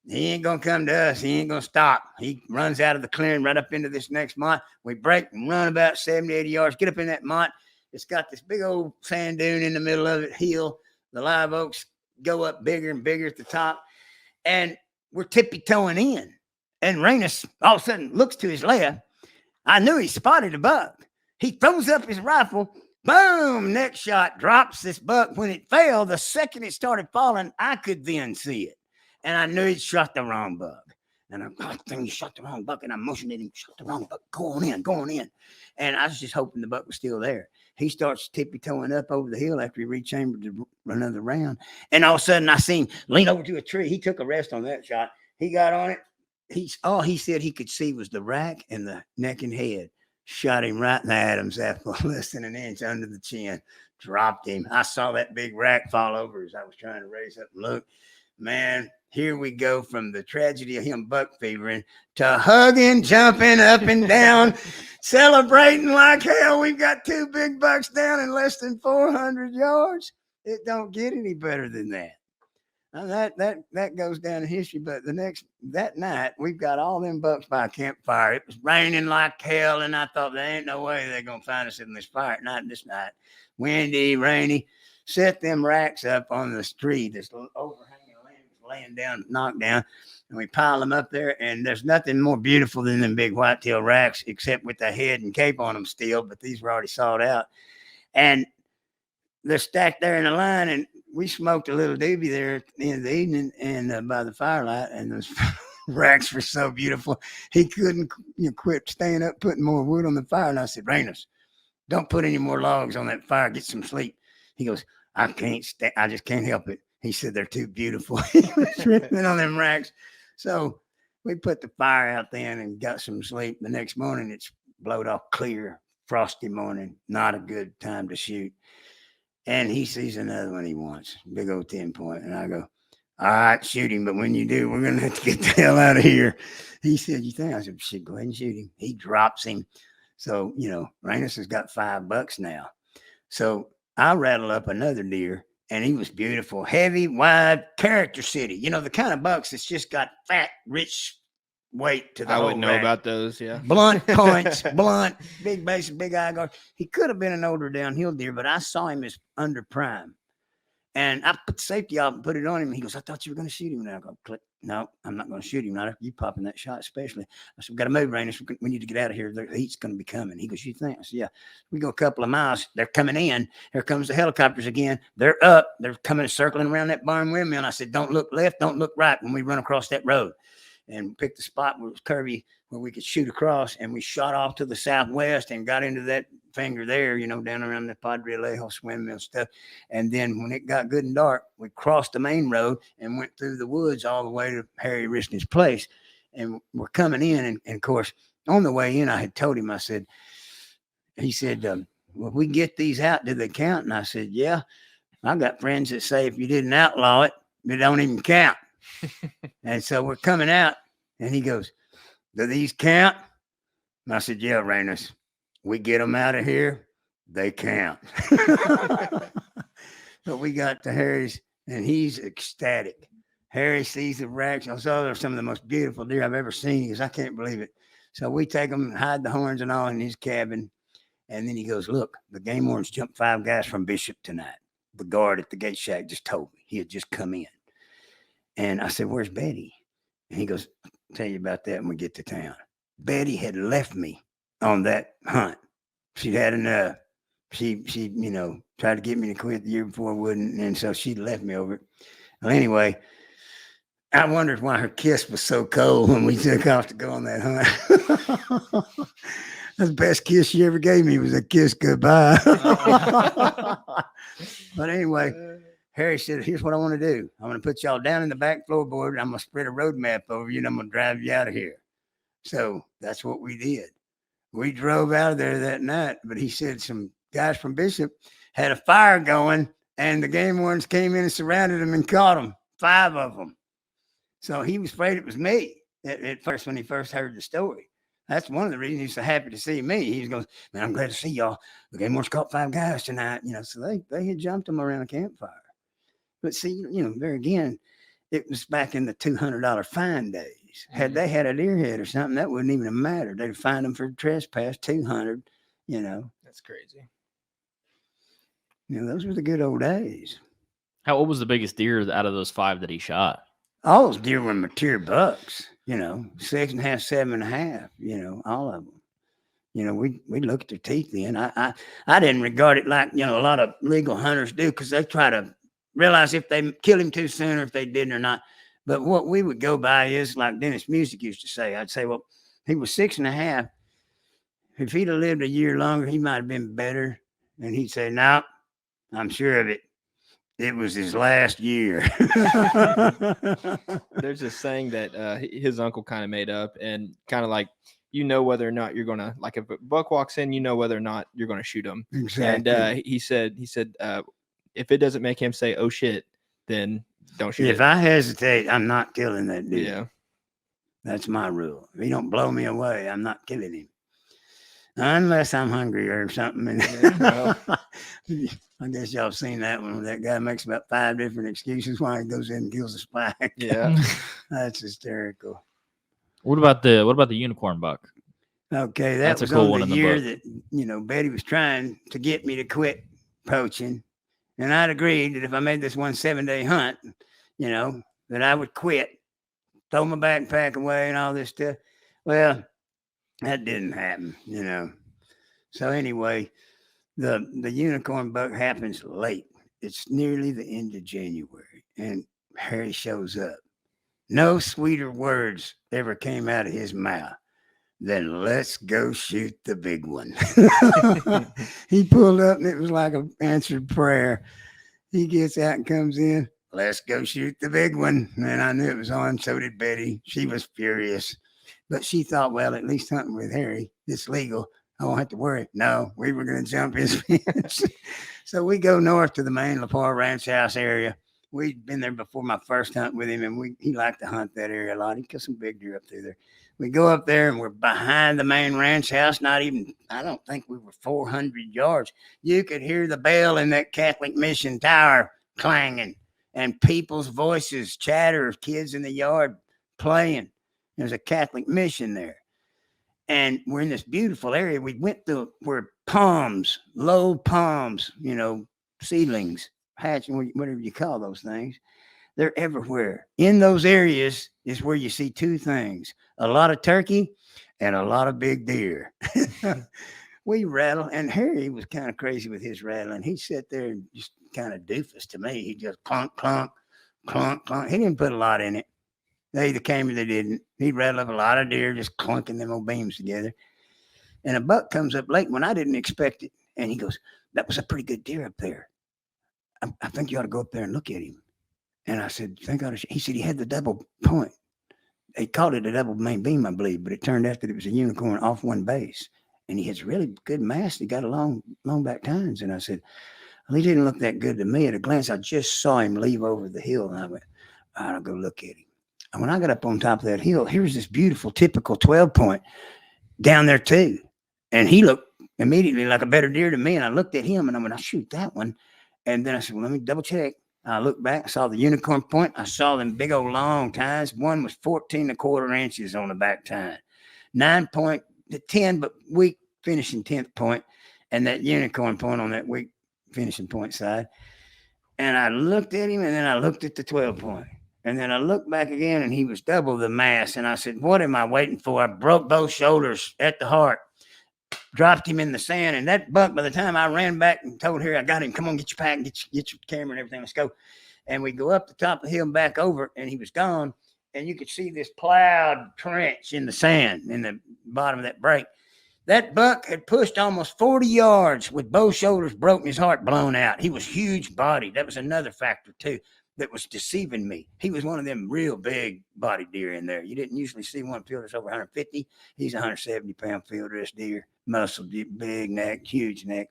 He ain't going to come to us. He ain't going to stop. He runs out of the clearing right up into this next mott. We break and run about 70, 80 yards, get up in that mott. It's got this big old sand dune in the middle of it, hill. The live oaks go up bigger and bigger at the top. And we're tippy-toeing in. And Rainous all of a sudden looks to his left. I knew he spotted a buck. He throws up his rifle. Boom! Next shot drops this buck. When it fell, the second it started falling, I could then see it. And I knew he'd shot the wrong buck. And I think he shot the wrong buck. And I motioned at him, shot the wrong buck. Go on in. And I was just hoping the buck was still there. he starts tippy-toeing up over the hill after he rechambered to run another round. And all of a sudden, I seen lean over to a tree. He took a rest on that shot. He got on it. All he said he could see was the rack and the neck and head. Shot him right in the Adam's apple, less than an inch under the chin. Dropped him. I saw that big rack fall over as I was trying to raise up and look. Man, here we go from the tragedy of him buck fevering to hugging, jumping up and down, celebrating like hell. We've got 2 big bucks down in less than 400 yards. It don't get any better than that. Now that goes down in history. But that night, we've got all them bucks by a campfire. It was raining like hell, and I thought there ain't no way they're gonna find us in this fire at night. This night, windy, rainy. Set them racks up on the street. This overhanging laying down, knocked down, and we pile them up there. And there's nothing more beautiful than them big whitetail racks, except with the head and cape on them still. But these were already sawed out, and they're stacked there in a line. And we smoked a little doobie there at the end of the evening, and by the firelight. And those racks were so beautiful, he couldn't quit staying up, putting more wood on the fire. And I said, Rainous, don't put any more logs on that fire. Get some sleep. He goes, I just can't help it. He said, they're too beautiful. He was ripping on them racks. So we put the fire out then and got some sleep. The next morning, it's blowed off clear, frosty morning. Not a good time to shoot. And he sees another one he wants. Big old 10-point. And I go, all right, shoot him. But when you do, we're going to have to get the hell out of here. He said, you think? I said, shit, go ahead and shoot him. He drops him. So, Rainous has got 5 bucks now. So I rattle up another deer. And he was beautiful, heavy, wide, character city. The kind of bucks that's just got fat, rich weight to the whole I would know rack. about those, yeah. Blunt points, blunt, big base, big eye guard. He could have been an older downhill deer, but I saw him as under prime. And I put the safety off and put it on him. He goes, I thought you were going to shoot him. And I go, click. No, I'm not going to shoot him. Not after you popping that shot, especially. I said, we got to move, Rainous. We need to get out of here. The heat's going to be coming. He goes, you think? I said, yeah. We go a couple of miles. They're coming in. Here comes the helicopters again. They're up. They're coming circling around that barn windmill. And I said, don't look left. Don't look right when we run across that road. And picked the spot where it was curvy, where we could shoot across. And we shot off to the southwest and got into that finger there, down around the Padre Lejos windmill stuff. And then when it got good and dark, we crossed the main road and went through the woods all the way to Harry Riston's place. And we're coming in. And of course, on the way in, I had told him, he said, well, if we get these out, do they count? And I said, yeah. I got friends that say if you didn't outlaw it, it don't even count. And so we're coming out. And he goes, do these count? And I said, yeah, Rainous. We get them out of here, they count. So we got to Harry's, and he's ecstatic. Harry sees the racks. I saw they're some of the most beautiful deer I've ever seen. He goes, I can't believe it. So we take them, hide the horns and all in his cabin. And then he goes, look, the game wardens jumped 5 guys from Bishop tonight. The guard at the gate shack just told me. He had just come in. And I said, where's Betty? And he goes, I'll tell you about that when we get to town. Betty had left me on that hunt. She'd had enough. She tried to get me to quit the year before, wouldn't, and so she left me over it. Well, anyway, I wondered why her kiss was so cold when we took off to go on that hunt. The best kiss she ever gave me was a kiss goodbye. But anyway, Harry said, here's what I want to do. I'm going to put y'all down in the back floorboard. I'm going to spread a road map over you, and I'm going to drive you out of here. So that's what we did. We drove out of there that night, but he said some guys from Bishop had a fire going, and the game wardens came in and surrounded them and caught them, 5 of them. So he was afraid it was me at first when he first heard the story. That's one of the reasons he's so happy to see me. He goes, man, I'm glad to see y'all. The game wardens caught 5 guys tonight. So they had jumped them around a campfire. But see, there again, it was back in the $200 fine days. Had they had a deer head or something, that wouldn't even have mattered. They'd find them for trespass, 200, That's crazy. Those were the good old days. What was the biggest deer out of those 5 that he shot? All those deer were mature bucks, 6.5, 7.5, all of them. We look at their teeth then. I didn't regard it like, a lot of legal hunters do, because they try to realize if they killed him too soon or if they didn't or not. But what we would go by is like Dennis Music used to say. I'd say, well, he was 6.5. If he'd have lived a year longer, he might have been better. And he'd say, "No, I'm sure of it. It was his last year." There's this saying that his uncle kind of made up, and kind of like, whether or not you're gonna, like, if a buck walks in, whether or not you're gonna shoot him. Exactly. And he said if it doesn't make him say, "Oh shit," then don't shoot. If I hesitate, I'm not killing that deer. Yeah. That's my rule. If he don't blow me away, I'm not killing him. Unless I'm hungry or something. And I guess y'all seen that one. That guy makes about 5 different excuses why he goes in and kills a spike. Yeah. That's hysterical. What about the unicorn buck? Okay, That's a was cool on one the in the year book. that Betty was trying to get me to quit poaching, and I'd agreed that if I made this 1 7-day hunt, that I would quit, throw my backpack away, and all this stuff. Well, that didn't happen, So anyway, the unicorn buck happens late. It's nearly the end of January, and Harry shows up. No sweeter words ever came out of his mouth than "Let's go shoot the big one." He pulled up, and it was like an answered prayer. He gets out and comes in. "Let's go shoot the big one." And I knew it was on. So did Betty. She was furious. But she thought, well, at least hunting with Harry, it's legal. I won't have to worry. No, we were going to jump his fence. So we go north to the main Lepore Ranch House area. We'd been there before my first hunt with him, and he liked to hunt that area a lot. He killed some big deer up through there. We go up there, and we're behind the main ranch house. I don't think we were 400 yards. You could hear the bell in that Catholic mission tower clanging, and people's voices chatter, kids in the yard playing. There's a Catholic mission there. And we're in this beautiful area. We went through where palms, low palms, seedlings, hatching, whatever you call those things. They're everywhere. In those areas is where you see 2 things: a lot of turkey and a lot of big deer. We rattle, and Harry was kind of crazy with his rattling. He'd sit there and just kind of doofus to me. He just clunk, clunk, clunk, clunk. He didn't put a lot in it. They either came or they didn't. He'd rattle up a lot of deer, just clunking them old beams together. And a buck comes up late when I didn't expect it. And he goes, "That was a pretty good deer up there. I think you ought to go up there and look at him." And I said, he said he had the double point. They called it a double main beam, I believe, but it turned out that it was a unicorn off one base. And he has really good mass. He got a long back tines. And I said, well, he didn't look that good to me at a glance. I just saw him leave over the hill, and I went, I'll go look at him. And when I got up on top of that hill, here's this beautiful, typical 12 point down there too. And he looked immediately like a better deer to me. And I looked at him and I went, I'll shoot that one. And then I said, well, let me double check. I looked back, I saw the unicorn point. I saw them big old long tines. One was 14.25 inches on the back tine, 9 point to 10, but weak finishing 10th point. And that unicorn point on that weak finishing point side. And I looked at him, and then I looked at the 12 point. And then I looked back again, and he was double the mass. And I said, what am I waiting for? I broke both shoulders at the heart, dropped him in the sand. And that buck, by the time I ran back and told her I got him, come on, get your pack, get your camera and everything, let's go. And we go up the top of the hill and back over, and he was gone. And you could see this plowed trench in the sand in the bottom of that break. That buck had pushed almost 40 yards with both shoulders broken, his heart blown out. He was huge bodied. That was another factor, too, that was deceiving me. He was one of them real big body deer in there. You didn't usually see one field that's over 150. He's a 170-pound field dress deer, muscle, big neck, huge neck.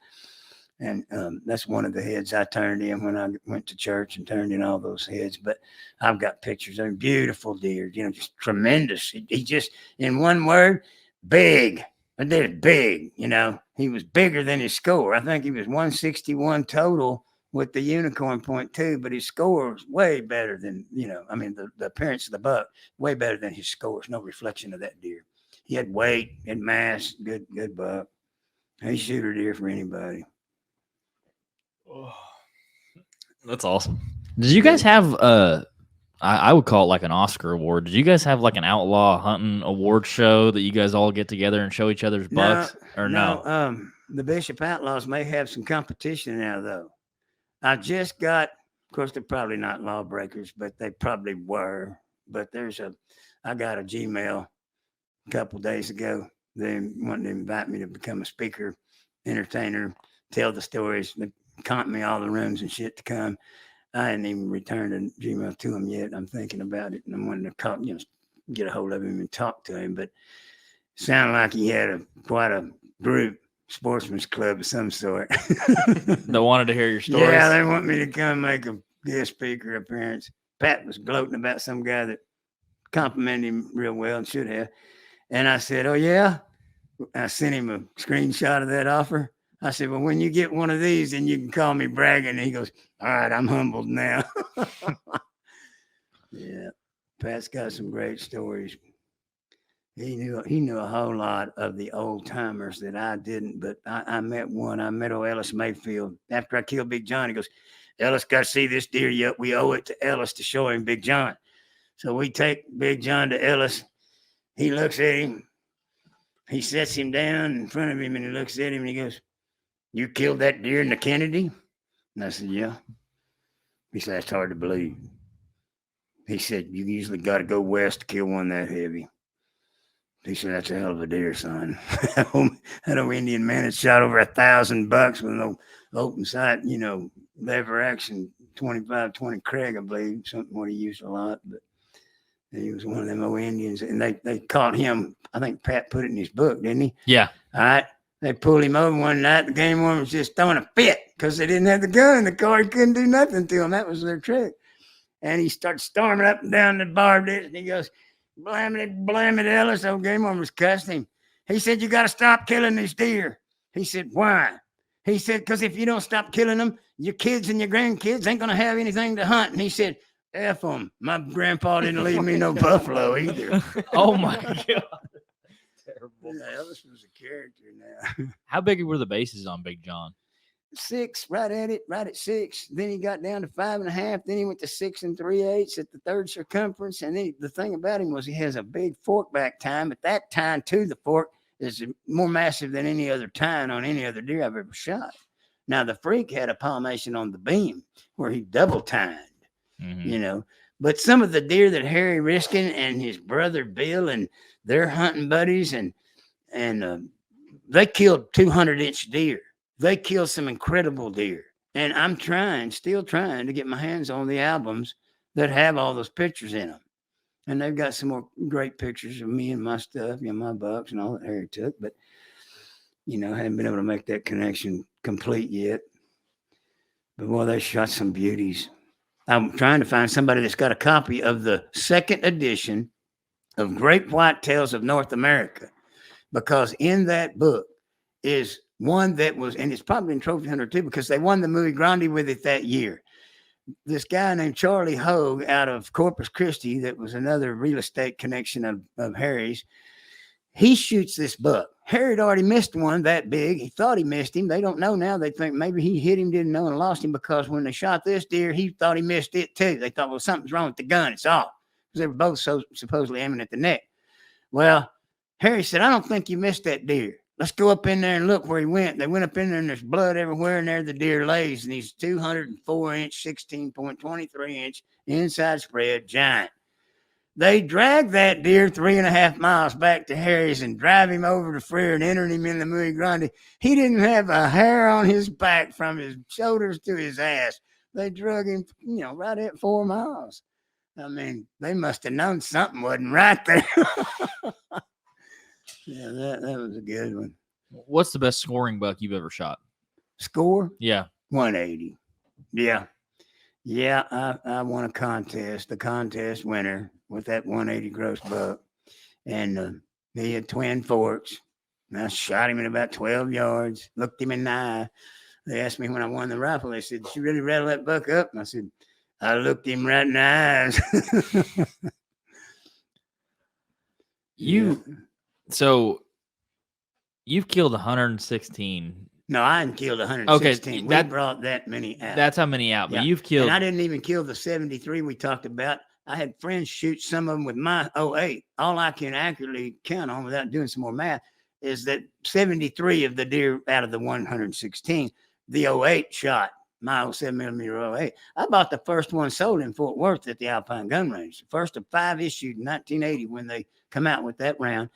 And that's one of the heads I turned in when I went to church and turned in all those heads. But I've got pictures of beautiful deer, just tremendous. He just, in one word, big. I did big, He was bigger than his score. I think he was 161 total with the unicorn point too, but his score was way better than, the appearance of the buck, way better than his score. It's no reflection of that deer. He had weight, had mass, good buck. He's shooter deer for anybody. Oh, that's awesome. Did you guys have I would call it like an Oscar award. Did you guys have like an outlaw hunting award show that you guys all get together and show each other's bucks? No? The Bishop Outlaws may have some competition now, though. I just got, of course, they're probably not lawbreakers, but they probably were. But I got a Gmail a couple days ago. They wanted to invite me to become a speaker, entertainer, tell the stories. They comp me all the rooms and shit to come. I hadn't even returned a Gmail to him yet. I'm thinking about it, and I'm wanting to call, get a hold of him and talk to him. But it sounded like he had quite a group, sportsman's club of some sort. They wanted to hear your stories. Yeah, they want me to come make a guest speaker appearance. Pat was gloating about some guy that complimented him real well and should have. And I said, oh, yeah? I sent him a screenshot of that offer. I said, well, when you get one of these, then you can call me bragging. And he goes, all right, I'm humbled now. Yeah, Pat's got some great stories. He knew a whole lot of the old timers that I didn't, but I met one. I met old Ellis Mayfield. After I killed Big John, he goes, Ellis got to see this deer yet. We owe it to Ellis to show him Big John. So we take Big John to Ellis. He looks at him. He sets him down in front of him, and he looks at him, and he goes, you killed that deer in the Kenedy? And I said, yeah. He said, that's hard to believe. He said, you usually got to go west to kill one that heavy. He said, that's a hell of a deer, son. That old Indian man had shot over $1,000 with no open sight, lever action 25-20 Craig, I believe, something what he used a lot. But he was one of them old Indians, and they caught him. I think Pat put it in his book, didn't he? Yeah. All right. They pulled him over one night. The game warden was just throwing a fit because they didn't have the gun in the car. He couldn't do nothing to him. That was their trick. And he started storming up and down the bar ditch, and he goes, blam it, Ellis. Old game warden was cussing him. He said, you got to stop killing these deer. He said, why? He said, because if you don't stop killing them, your kids and your grandkids ain't going to have anything to hunt. And he said, F them. My grandpa didn't leave me no buffalo either. Oh, my God. Terrible. Yeah, Ellis was a character now. How big were the bases on Big John? 6, right at 6. Then he got down to 5.5. Then he went to 6 3/8 at the third circumference. And then the thing about him was he has a big fork back tine, but that tine to the fork is more massive than any other tine on any other deer I've ever shot. Now, the freak had a palmation on the beam where he double tined, But some of the deer that Harry Riskin and his brother Bill and their hunting buddies, and they killed 200-inch deer. They killed some incredible deer. And I'm still trying to get my hands on the albums that have all those pictures in them. And they've got some more great pictures of me and my stuff, my bucks and all that Harry took. But, haven't been able to make that connection complete yet. But, boy, they shot some beauties. I'm trying to find somebody that's got a copy of the second edition of Great Whitetails of North America, because in that book is one that was, and it's probably in Trophy Hunter too, because they won the Movie Grande with it that year. This guy named Charlie Hogue out of Corpus Christi, that was another real estate connection of Harry's. He shoots this buck. Harry had already missed one that big. He thought he missed him. They don't know now. They think maybe he hit him, didn't know, and lost him, because when they shot this deer, he thought he missed it too. They thought, well, something's wrong with the gun. It's off. Because they were both supposedly aiming at the neck. Well, Harry said, I don't think you missed that deer. Let's go up in there and look where he went. They went up in there, and there's blood everywhere, and there the deer lays, and he's 204-inch, 16.23-inch inside spread giant. They dragged that deer 3.5 miles back to Harry's and drive him over to Freer and enter him in the Movie Grande. He didn't have a hair on his back from his shoulders to his ass. They drug him, right at 4 miles. I mean, they must have known something wasn't right there. Yeah, that was a good one. What's the best scoring buck you've ever shot? Score? Yeah. 180. Yeah. Yeah, I won a contest, the contest winner with that 180 gross buck. And he had twin forks. And I shot him at about 12 yards, looked him in the eye. They asked me when I won the rifle, they said, did you really rattle that buck up? And I said, I looked him right in the eyes. So you've killed 116. No, I didn't kill 116. Okay, we brought that many out. That's how many out. But Yeah. you've killed. And I didn't even kill the 73 we talked about. I had friends shoot some of them with my 08. All I can accurately count on without doing some more math is that 73 of the deer out of the 116, the 08 shot, my 07mm 08. I bought the first one sold in Fort Worth at the Alpine Gun Range. The first of 5 issued in 1980 when they come out with that round.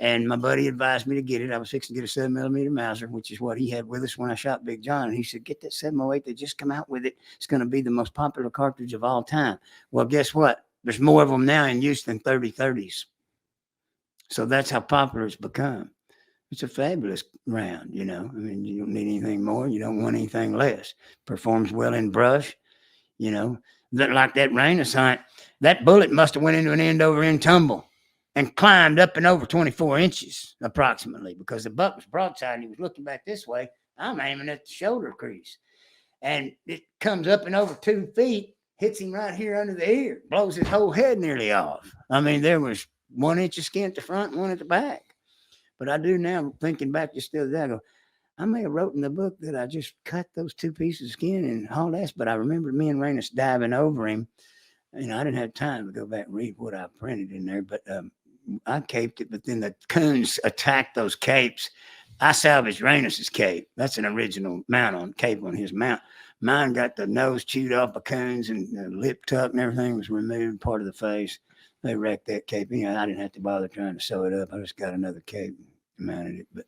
And my buddy advised me to get it. I was fixing to get a 7mm Mauser, which is what he had with us when I shot Big John. And he said, get that 708. They just come out with it. It's going to be the most popular cartridge of all time. Well, guess what? There's more of them now in use than 30-30s. So that's how popular it's become. It's a fabulous round, you know. I mean, you don't need anything more. You don't want anything less. Performs well in brush, you know. Like that Rainous Hunt, that bullet must have went into an end-over-end tumble and climbed up and over 24 inches approximately, because the buck was broadside and he was looking back this way. I'm aiming at the shoulder crease. And it comes up and over 2 feet, hits him right here under the ear, blows his whole head nearly off. I mean, there was 1 inch of skin at the front and 1 at the back. But I do now, thinking back just the other day, I go, I may have wrote in the book that I just cut those 2 pieces of skin and all that, but I remember me and Rainous diving over him. You know, I didn't have time to go back and read what I printed in there, but I caped it, but then the coons attacked those capes. I salvaged Rainous's cape. That's an original mount on cape on his mount. Mine got the nose chewed off by coons and the lip tuck and everything was removed, part of the face. They wrecked that cape. You know, I didn't have to bother trying to sew it up. I just got another cape and mounted it. But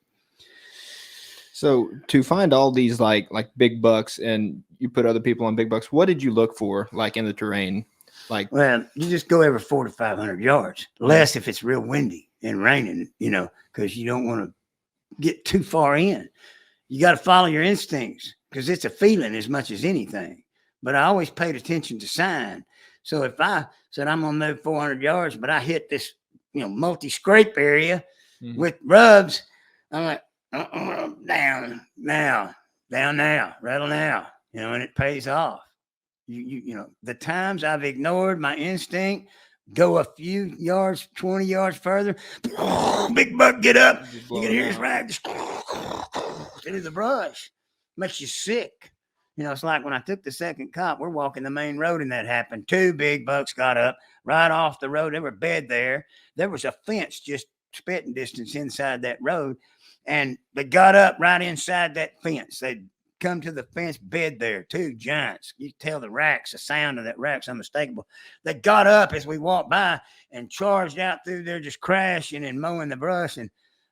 so to find all these like big bucks, and you put other people on big bucks, what did you look for like in the terrain? Like, well, you just go every 400 to 500 yards, less if it's real windy and raining, you know, because you don't want to get too far in. You got to follow your instincts because it's a feeling as much as anything. But I always paid attention to sign. So if I said I'm going to move 400 yards, but I hit this, you know, multi-scrape area with rubs, I'm like, down now, rattle now, you know, and it pays off. You know, the times I've ignored my instinct, go a few yards, 20 yards further, big buck, get up. You can hear his rag just into the brush. Makes you sick. You know, it's like when I took the second cop, we're walking the main road and that happened. 2 big bucks got up right off the road. They were bed there. There was a fence just spitting distance inside that road. And they got up right inside that fence. They'd come to the fence bed there, 2 giants. You tell the racks, the sound of that rack's unmistakable. They got up as we walked by and charged out through there, just crashing and mowing the brush. And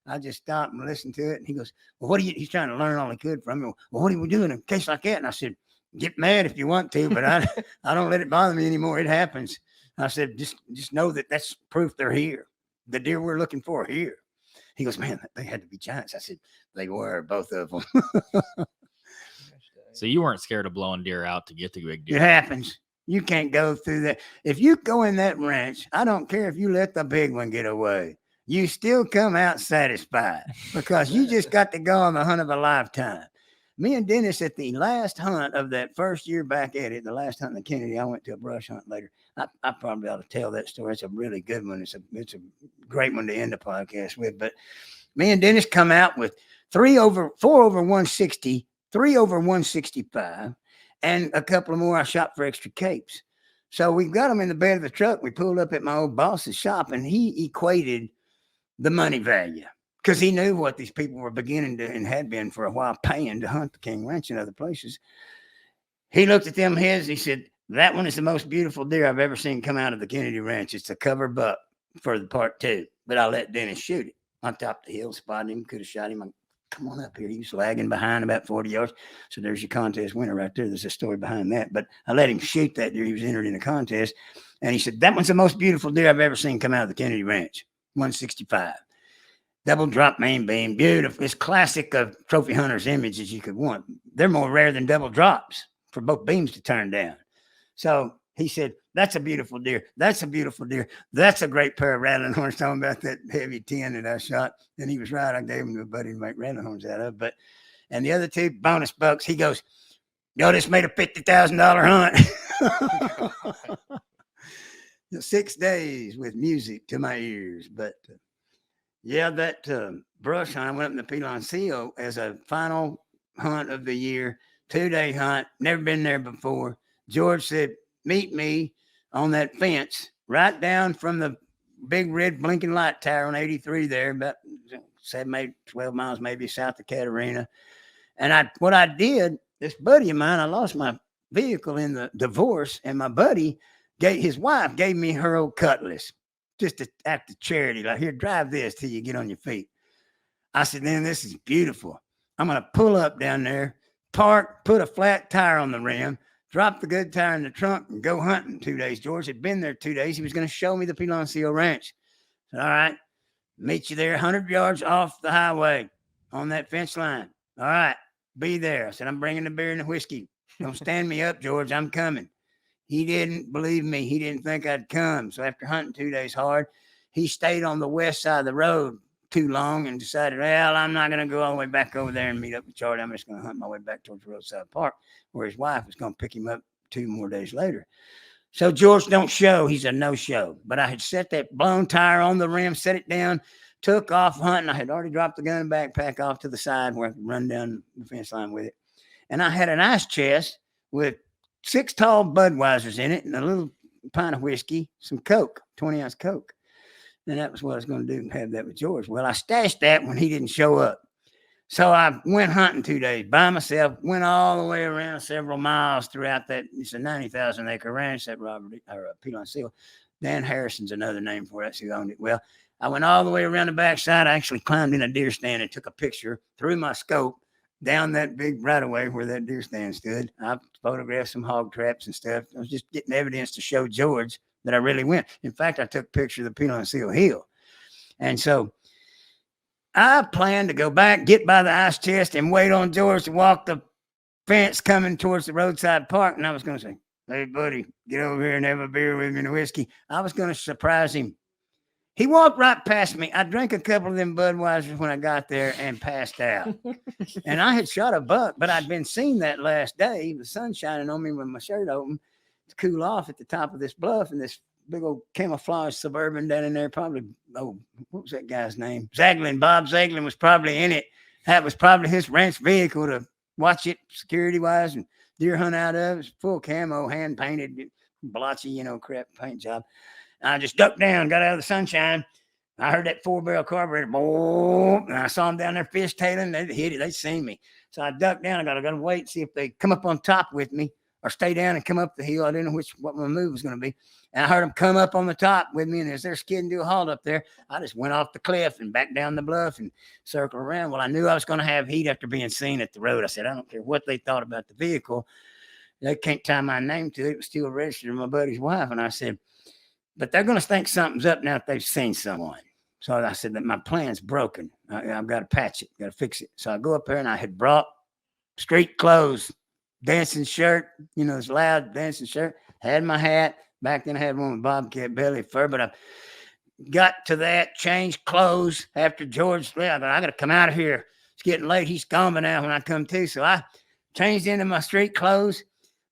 I just stopped and listened to it. And he goes, well, what are you, he's trying to learn all he could from me. Well, what are we doing in a case like that? And I said, get mad if you want to, but I don't let it bother me anymore. It happens. I said, just know that that's proof they're here. The deer we're looking for are here. He goes, man, they had to be giants. I said, they were, both of them. So you weren't scared of blowing deer out to get the big deer? It happens. You can't go through that. If you go in that ranch, I don't care if you let the big one get away. You still come out satisfied because you just got to go on the hunt of a lifetime. Me and Dennis at the last hunt of that first year back at it, the last hunt in the Kenedy, I went to a brush hunt later. I probably ought to tell that story. It's a really good one. It's a great one to end the podcast with. But me and Dennis come out with 4 over 160, 3 over 165, and a couple of more I shot for extra capes. So we got them in the bed of the truck. We pulled up at my old boss's shop, and he equated the money value because he knew what these people were beginning to and had been for a while paying to hunt the King Ranch and other places. He looked at them heads. He said, that one is the most beautiful deer I've ever seen come out of the Kenedy Ranch. It's a cover buck for the part 2, but I let Dennis shoot it on top of the hill, spotted him, could have shot him. Come on up here. He was lagging behind about 40 yards. So there's your contest winner right there. There's a story behind that. But I let him shoot that deer. He was entered in a contest. And he said, that one's the most beautiful deer I've ever seen come out of the Kenedy Ranch. 165. Double drop main beam. Beautiful. It's classic of trophy hunters' images you could want. They're more rare than double drops for both beams to turn down. So he said, that's a beautiful deer. That's a beautiful deer. That's a great pair of rattling horns, talking about that heavy 10 that I shot. And he was right. I gave him to a buddy to make rattling horns out of. But, and the other 2 bonus bucks, he goes, yo, this made a $50,000 hunt. 6 days with music to my ears. But yeah, that brush hunt, I went up in the Piloncillo as a final hunt of the year, 2-day hunt. Never been there before. George said, meet me on that fence right down from the big red blinking light tower on 83 there, about 7, 8, 12 miles maybe south of Catarina. And what I did, this buddy of mine, I lost my vehicle in the divorce, and my buddy, his wife gave me her old Cutlass just an act of charity. Like, here, drive this till you get on your feet. I said, then this is beautiful. I'm going to pull up down there, park, put a flat tire on the rim, drop the good tire in the trunk, and go hunting 2 days. George had been there 2 days. He was going to show me the Piloncillo Ranch. I said, all right, meet you there 100 yards off the highway on that fence line. All right, be there. I said, I'm bringing the beer and the whiskey. Don't stand me up, George. I'm coming. He didn't believe me. He didn't think I'd come. So after hunting 2 days hard, he stayed on the west side of the road too long and decided, well, I'm not going to go all the way back over there and meet up with Charlie. I'm just going to hunt my way back towards Roadside Park, where his wife was going to pick him up 2 more days later. So George don't show. He's a no-show. But I had set that blown tire on the rim, set it down, took off hunting. I had already dropped the gun and backpack off to the side where I could run down the fence line with it. And I had an ice chest with 6 tall Budweisers in it and a little pint of whiskey, some Coke, 20-ounce Coke. And that was what I was going to do, have that with George. Well, I stashed that when he didn't show up. So I went hunting 2 days by myself, went all the way around several miles throughout that. It's a 90,000 acre ranch that Piloncillo. Dan Harrison's another name for it. That's who owned it. Well, I went all the way around the backside. I actually climbed in a deer stand and took a picture through my scope down that big right of way where that deer stand stood. I photographed some hog traps and stuff. I was just getting evidence to show George that I really went. In fact, I took a picture of the Piloncillo Hill. And so I planned to go back, get by the ice chest, and wait on George to walk the fence coming towards the Roadside Park. And I was going to say, hey, buddy, get over here and have a beer with me and a whiskey. I was going to surprise him. He walked right past me. I drank a couple of them Budweisers when I got there and passed out. And I had shot a buck, but I'd been seen that last day. The sun shining on me with my shirt open to cool off at the top of this bluff, and this big old camouflage Suburban down in there. Probably, what was that guy's name? Zaglin. Bob Zaglin was probably in it. That was probably his ranch vehicle to watch it security-wise and deer hunt out of. It's full camo, hand-painted, blotchy, crap paint job. I just ducked down, got out of the sunshine. I heard that 4-barrel carburetor, boom, and I saw them down there fishtailing. They hit it. They seen me. So I ducked down. I got to wait and see if they come up on top with me or stay down and come up the hill. I didn't know what my move was going to be. And I heard them come up on the top with me, and as they're skidding to a halt up there, I just went off the cliff and back down the bluff and circled around. Well, I knew I was going to have heat after being seen at the road. I said, I don't care what they thought about the vehicle. They can't tie my name to it. It was still registered to my buddy's wife. And I said, but they're going to think something's up now if they've seen someone. So I said that my plan's broken. I've got to patch it, got to fix it. So I go up there, and I had brought street clothes, dancing shirt, it's loud dancing shirt, had my hat. Back then I had one with bobcat belly fur, but I got to that, changed clothes after George left. I got to come out of here. It's getting late. He's gone by now when I come to. So I changed into my street clothes,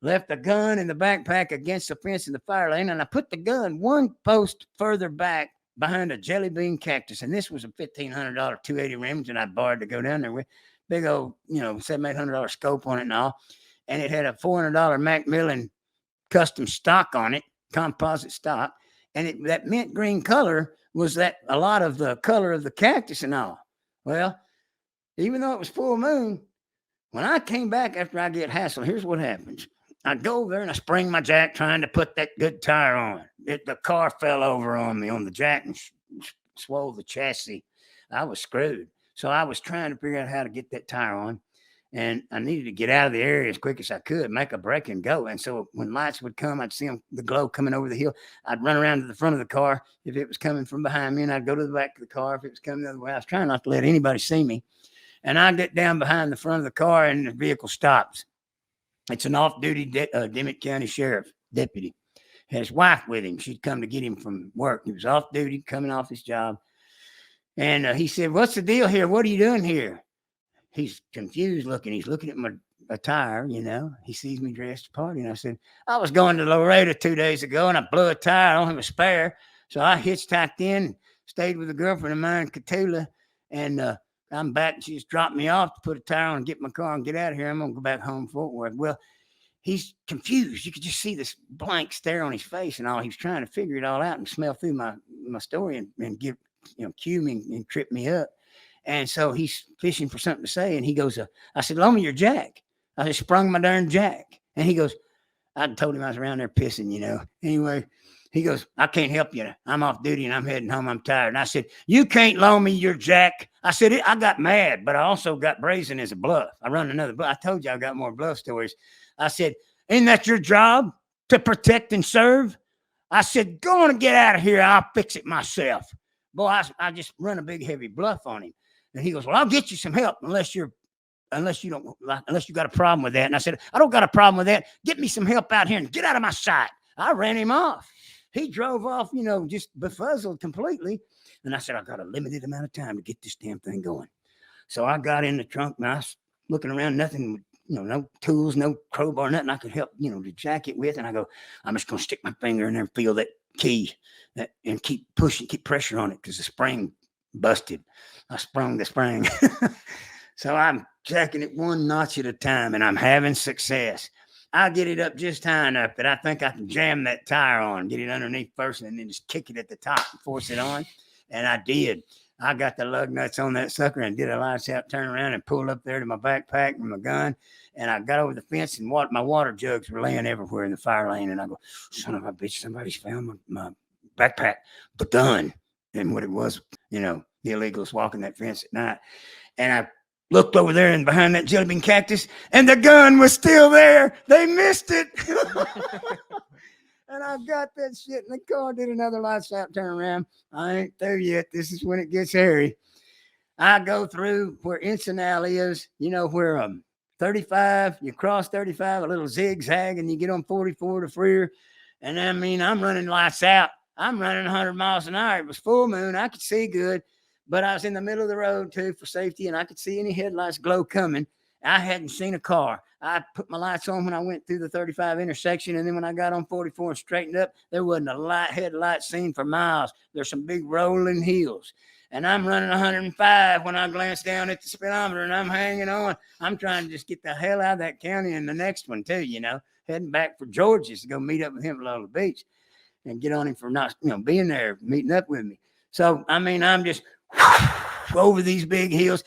left the gun in the backpack against the fence in the fire lane, and I put the gun 1 post further back behind a jelly bean cactus. And this was a $1,500 280 Remington I borrowed to go down there with. Big old, $700-800 scope on it and all. And it had a $400 Macmillan custom stock on it, composite stock. And that mint green color was a lot of the color of the cactus and all. Well, even though it was full moon, when I came back after I get hassled, here's what happens. I go over there and I spring my jack trying to put that good tire on. The car fell over on me on the jack and swole the chassis. I was screwed. So I was trying to figure out how to get that tire on. And I needed to get out of the area as quick as I could, make a break and go. And so when lights would come, I'd see the glow coming over the hill. I'd run around to the front of the car if it was coming from behind me, and I'd go to the back of the car if it was coming the other way. I was trying not to let anybody see me. And I get down behind the front of the car, and the vehicle stops. It's an off-duty Dimmitt County Sheriff deputy. Had his wife with him. She'd come to get him from work. He was off duty, coming off his job. And he said, what's the deal here? What are you doing here? He's confused looking. He's looking at my attire, He sees me dressed to party. And I said, I was going to Laredo 2 days ago, and I blew a tire. I don't have a spare. So I hitchhiked in and stayed with a girlfriend of mine in Catula. And I'm back. She just dropped me off to put a tire on and get my car and get out of here. I'm going to go back home to Fort Worth. Well, he's confused. You could just see this blank stare on his face and all. He's trying to figure it all out and smell through my story and give, cue me and trip me up. And so he's fishing for something to say. And he goes, I said, loan me your jack. I just sprung my darn jack. And he goes, I told him I was around there pissing, you know. Anyway, he goes, I can't help you. I'm off duty and I'm heading home. I'm tired. And I said, you can't loan me your jack. I said, I got mad, but I also got brazen as a bluff. I run another bluff. I told you I got more bluff stories. I said, ain't that your job to protect and serve? I said, go on and get out of here. I'll fix it myself. Boy, I just run a big, heavy bluff on him. And he goes, well, I'll get you some help unless you got a problem with that. And I said, I don't got a problem with that. Get me some help out here and get out of my sight. I ran him off. He drove off, you know, just befuzzled completely. And I said, I got a limited amount of time to get this damn thing going. So I got in the trunk and I was looking around, nothing, you know, no tools, no crowbar, nothing I could help, you know, to jack it with. And I go, I'm just going to stick my finger in there and feel that key and keep pushing, keep pressure on it because the spring busted. I sprung the spring. So I'm jacking it one notch at a time and I'm having success. I get it up just high enough that I think I can jam that tire on, get it underneath first, and then just kick it at the top and force it on. And I did. I got the lug nuts on that sucker and did a lights out, turn around and pulled up there to my backpack and my gun. And I got over the fence and my water jugs were laying everywhere in the fire lane. And I go, son of a bitch, somebody's found my backpack, the gun. And what it was, you know, the illegals walking that fence at night. And I looked over there and behind that jelly bean cactus, and the gun was still there. They missed it. And I got that shit in the car, did another lights out, turn around. I ain't there yet. This is when it gets hairy. I go through where Ensenada is, you know, where 35, you cross 35, a little zigzag, and you get on 44 to Freer. And I mean, I'm running lights out. I'm running 100 miles an hour. It was full moon. I could see good. But I was in the middle of the road, too, for safety, and I could see any headlights glow coming. I hadn't seen a car. I put my lights on when I went through the 35 intersection, and then when I got on 44 and straightened up, there wasn't a headlight seen for miles. There's some big rolling hills. And I'm running 105 when I glance down at the speedometer, and I'm hanging on. I'm trying to just get the hell out of that county and the next one, too, you know, heading back for George's to go meet up with him at Lola Beach and get on him for not, you know, being there, meeting up with me. So, I mean, I'm just over these big hills.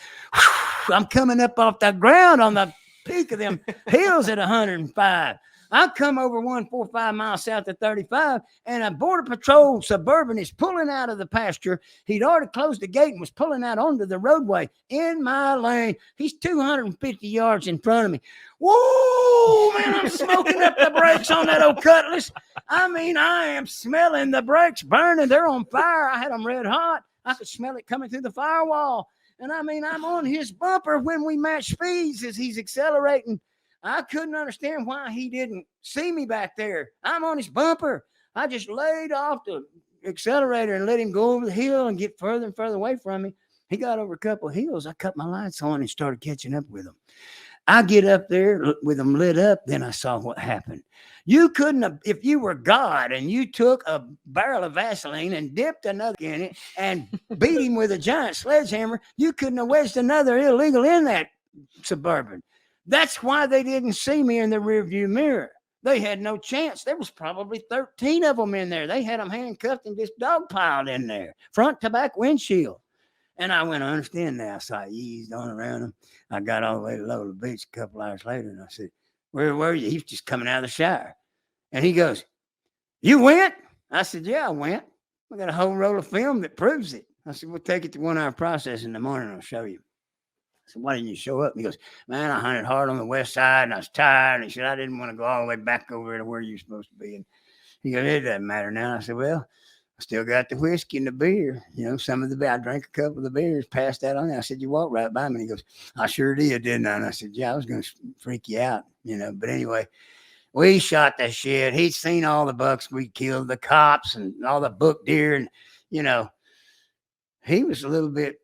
I'm coming up off the ground on the peak of them hills at 105. I come over 145 miles south of 35, and a Border Patrol Suburban is pulling out of the pasture. He'd already closed the gate and was pulling out onto the roadway in my lane. He's 250 yards in front of me. Whoa, man, I'm smoking up the brakes on that old Cutlass. I mean, I am smelling the brakes burning. They're on fire. I had them red hot. I could smell it coming through the firewall. And I mean, I'm on his bumper when we match speeds as he's accelerating. I couldn't understand why he didn't see me back there. I'm on his bumper. I just laid off the accelerator and let him go over the hill and get further and further away from me. He got over a couple of hills. I cut my lights on and started catching up with him. I get up there with them lit up. Then I saw what happened. You couldn't have, if you were God and you took a barrel of Vaseline and dipped another in it and beat him with a giant sledgehammer, you couldn't have wedged another illegal in that Suburban. That's why they didn't see me in the rearview mirror. They had no chance. There was probably 13 of them in there. They had them handcuffed and just dogpiled in there, front to back windshield. And I went, I understand now. So I eased on around them. I got all the way to Lola Beach a couple hours later, and I said, where were you? He was just coming out of the shower. And he goes, you went? I said, yeah, I went. I got a whole roll of film that proves it. I said, we'll take it to 1 hour process in the morning. I'll show you. I said, why didn't you show up? And he goes, man, I hunted hard on the west side, and I was tired. And he said, I didn't want to go all the way back over to where you're supposed to be. And he goes, it doesn't matter now. I said, well, I still got the whiskey and the beer. You know, some of the beer, I drank a couple of the beers, passed that on. I said, you walked right by me. And he goes, I sure did, didn't I? And I said, yeah, I was going to freak you out, you know. But anyway, we shot that shit. He'd seen all the bucks we killed, the cops and all the book deer. And, you know, he was a little bit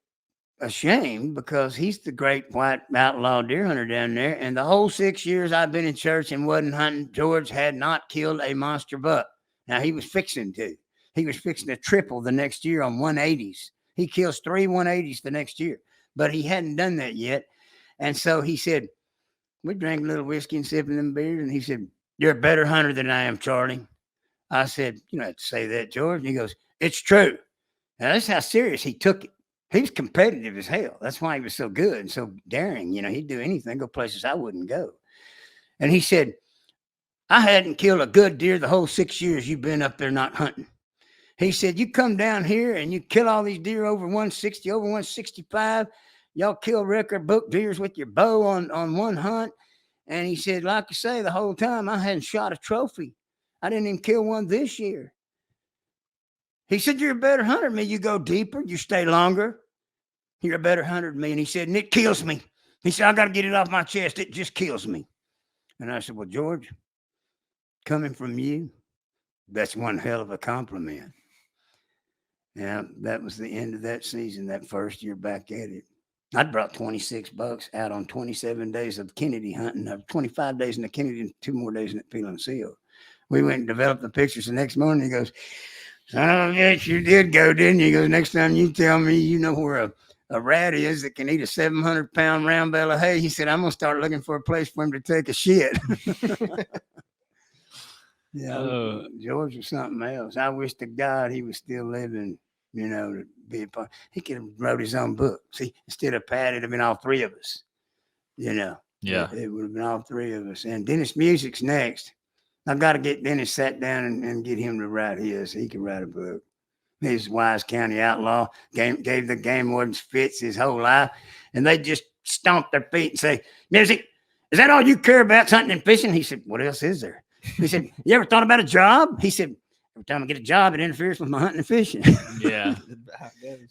ashamed because he's the great white outlaw deer hunter down there. And the whole 6 years I've been in church and wasn't hunting, George had not killed a monster buck. Now, he was fixing to. He was fixing to triple the next year on 180s. He kills 3 180s the next year, but he hadn't done that yet. And so he said, we drank a little whiskey and sipping them beers. And he said, you're a better hunter than I am, Charlie. I said, you don't have to say that, George. And he goes, it's true. Now, that's how serious he took it. He was competitive as hell. That's why he was so good and so daring. You know, he'd do anything, go places I wouldn't go. And he said, I hadn't killed a good deer the whole 6 years you've been up there not hunting. He said, you come down here and you kill all these deer over 160, over 165. Y'all kill record book deers with your bow on one hunt. And he said, like I say, the whole time I hadn't shot a trophy. I didn't even kill one this year. He said, you're a better hunter than me. You go deeper, you stay longer. You're a better hunter than me. And he said, and it kills me. He said, I got to get it off my chest. It just kills me. And I said, well, George, coming from you, that's one hell of a compliment. Yeah, that was the end of that season, that first year back at it. I'd brought 26 bucks out on 27 days of Kenedy hunting, 25 days in the Kenedy and 2 more days in the Peel and Seal. We went and developed the pictures the next morning. He goes, son of a bitch, you did go, didn't you? He goes, next time you tell me you know where a rat is that can eat a 700-pound round bale of hay, he said, I'm going to start looking for a place for him to take a shit. Yeah, George was something else. I wish to God he was still living, you know, to be a part. He could have wrote his own book. See, instead of Pat, it'd have been all 3 of us, you know. Yeah. It would have been all 3 of us. And Dennis Music's next. I've got to get Dennis sat down and get him to write his. He can write a book. He's Wise County outlaw, gave the game wardens fits his whole life. And they just stomp their feet and say, Music, is that all you care about, hunting and fishing? He said, what else is there? He said, you ever thought about a job? He said, every time I get a job, it interferes with my hunting and fishing. Yeah.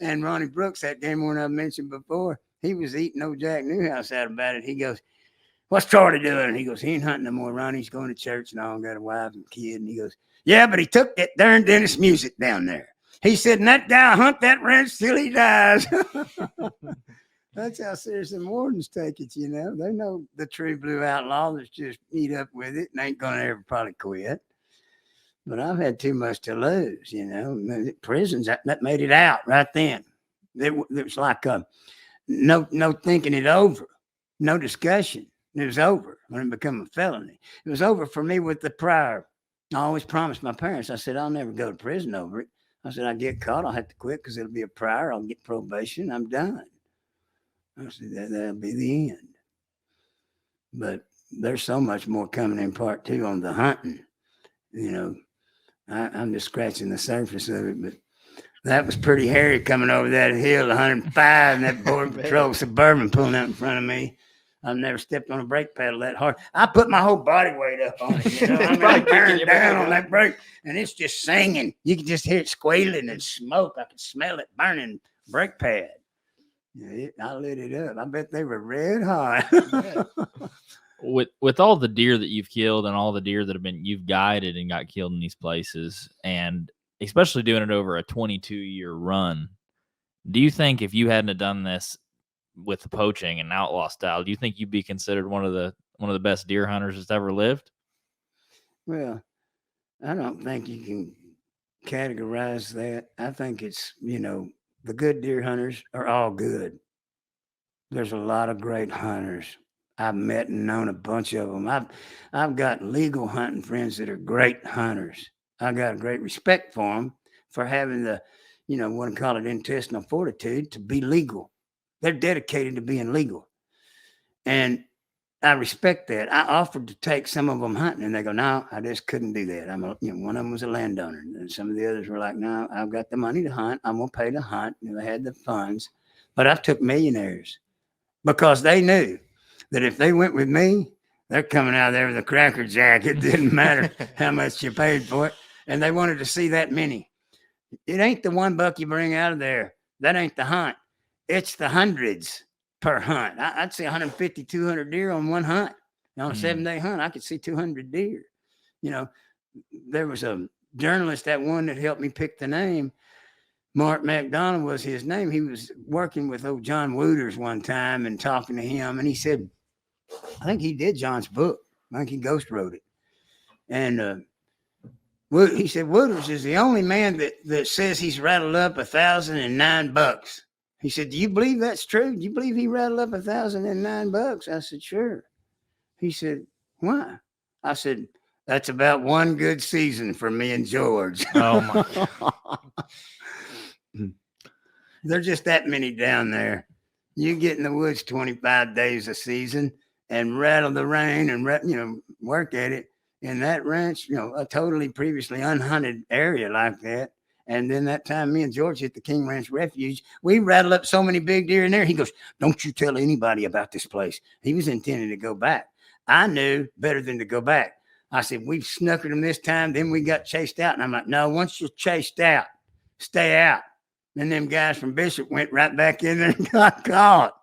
And Ronnie Brooks, that game one I mentioned before, he was eating old Jack Newhouse out about it. He goes, what's Charlie doing? He goes, he ain't hunting no more, Ronnie. He's going to church and all, got a wife and kid. And he goes, yeah, but he took that darn Dennis Music down there. He said, and that guy hunt that ranch till he dies. That's how serious the wardens take it, you know. They know the true blue outlaw that's just eat up with it and ain't going to ever probably quit. But I've had too much to lose, you know. Prisons, that made it out right then. It was like no thinking it over, no discussion. It was over when it became a felony. It was over for me with the prior. I always promised my parents, I said, I'll never go to prison over it. I said, I get caught, I'll have to quit because it'll be a prior. I'll get probation. I'm done. I said, that'll be the end. But there's so much more coming in part 2 on the hunting. You know, I'm just scratching the surface of it, but that was pretty hairy coming over that hill, 105, and that Border Patrol Suburban pulling out in front of me. I've never stepped on a brake pedal that hard. I put my whole body weight up on it. You know, I'm bearing down on that brake, and it's just singing. You can just hear it squealing and smoke. I can smell it burning brake pad. Yeah, I lit it up. I bet they were red hot. With all the deer that you've killed and all the deer that you've guided and got killed in these places, and especially doing it over a 22-year run, do you think if you hadn't have done this with the poaching and outlaw style, do you think you'd be considered one of the best deer hunters that's ever lived? Well, I don't think you can categorize that. I think it's, you know, the good deer hunters are all good. There's a lot of great hunters. I've met and known a bunch of them. I've got legal hunting friends that are great hunters. I got a great respect for them for having the, you know, what I call it intestinal fortitude to be legal. They're dedicated to being legal. And I respect that. I offered to take some of them hunting, and they go, no, I just couldn't do that. One of them was a landowner, and some of the others were like, no, I've got the money to hunt. I'm going to pay to hunt. You know, they had the funds. But I took millionaires because they knew that if they went with me, they're coming out of there with a Cracker Jack. It didn't matter how much you paid for it. And they wanted to see that many. It ain't the $1 you bring out of there. That ain't the hunt. It's the hundreds per hunt. I'd say 150, 200 deer on one hunt. On a 7-day hunt, I could see 200 deer. You know, there was a journalist, that one that helped me pick the name. Mark McDonald was his name. He was working with old John Wooters one time and talking to him. And he said, I think he did John's book. I think he ghost wrote it. And he said, Wooters is the only man that says he's rattled up $1,009. He said, do you believe that's true? Do you believe he rattled up $1,009? I said, sure. He said, why? I said, that's about one good season for me and George. Oh, my. There's just that many down there. You get in the woods 25 days a season and rattle the rain and, work at it. in that ranch, a totally previously unhunted area like that. And then that time me and George hit the King Ranch Refuge, we rattled up so many big deer in there. He goes, don't you tell anybody about this place. He was intending to go back. I knew better than to go back. I said, we've snookered them this time. Then we got chased out. And I'm like, no, once you're chased out, stay out. And them guys from Bishop went right back in there and got caught.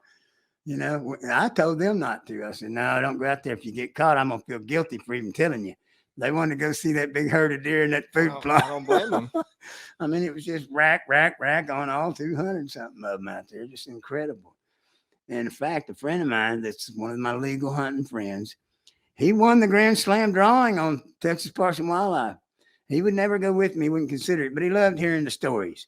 I told them not to. I said, no, don't go out there. If you get caught, I'm going to feel guilty for even telling you. They wanted to go see that big herd of deer in that food plot. I don't blame them. I mean, it was just rack on all 200 something of them out there. Just incredible. And in fact, a friend of mine that's one of my legal hunting friends, he won the Grand Slam drawing on Texas Parks and Wildlife. He would never go with me, wouldn't consider it, but he loved hearing the stories.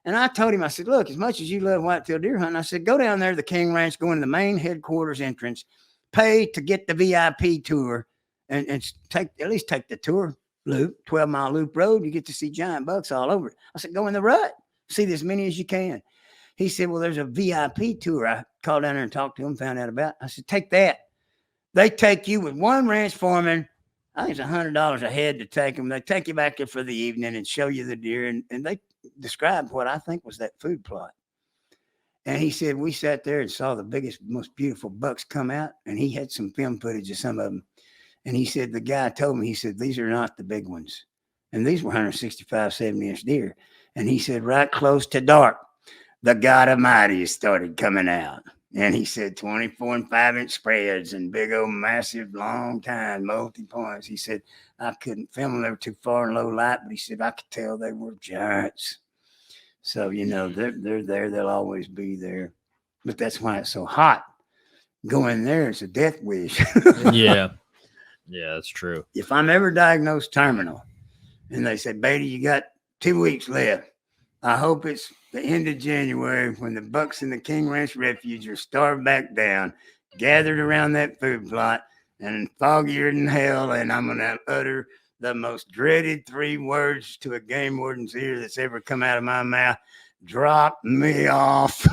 And I told him, I said, look, as much as you love whitetail deer hunting, I said, go down there to the King Ranch, go into the main headquarters entrance, pay to get the VIP tour, and at least take the tour loop, 12-mile loop road. You get to see giant bucks all over it. I said, go in the rut, see as many as you can. He said, well, there's a VIP tour. I called down there and talked to him, found out about it. I said, take that. They take you with one ranch foreman. I think it's $100 a head to take them. They take you back there for the evening and show you the deer. And they described what I think was that food plot. And he said, we sat there and saw the biggest, most beautiful bucks come out. And he had some film footage of some of them. And he said, the guy told me, he said, these are not the big ones. And these were 165, 70-inch deer. And he said, right close to dark, the God Almighty started coming out. And he said 24 and 5-inch spreads and big old massive long time multi-points. He said, I couldn't film them. They were too far in low light, but he said, I could tell they were giants. So, they're there. They'll always be there. But that's why it's so hot. Going there, it's a death wish. Yeah. Yeah, that's true. If I'm ever diagnosed terminal and they say, Beaty, you got 2 weeks left, I hope it's the end of January when the bucks in the King Ranch Refuge are starved back down, gathered around that food plot, and foggier than hell, and I'm going to utter the most dreaded 3 words to a game warden's ear that's ever come out of my mouth. Drop me off.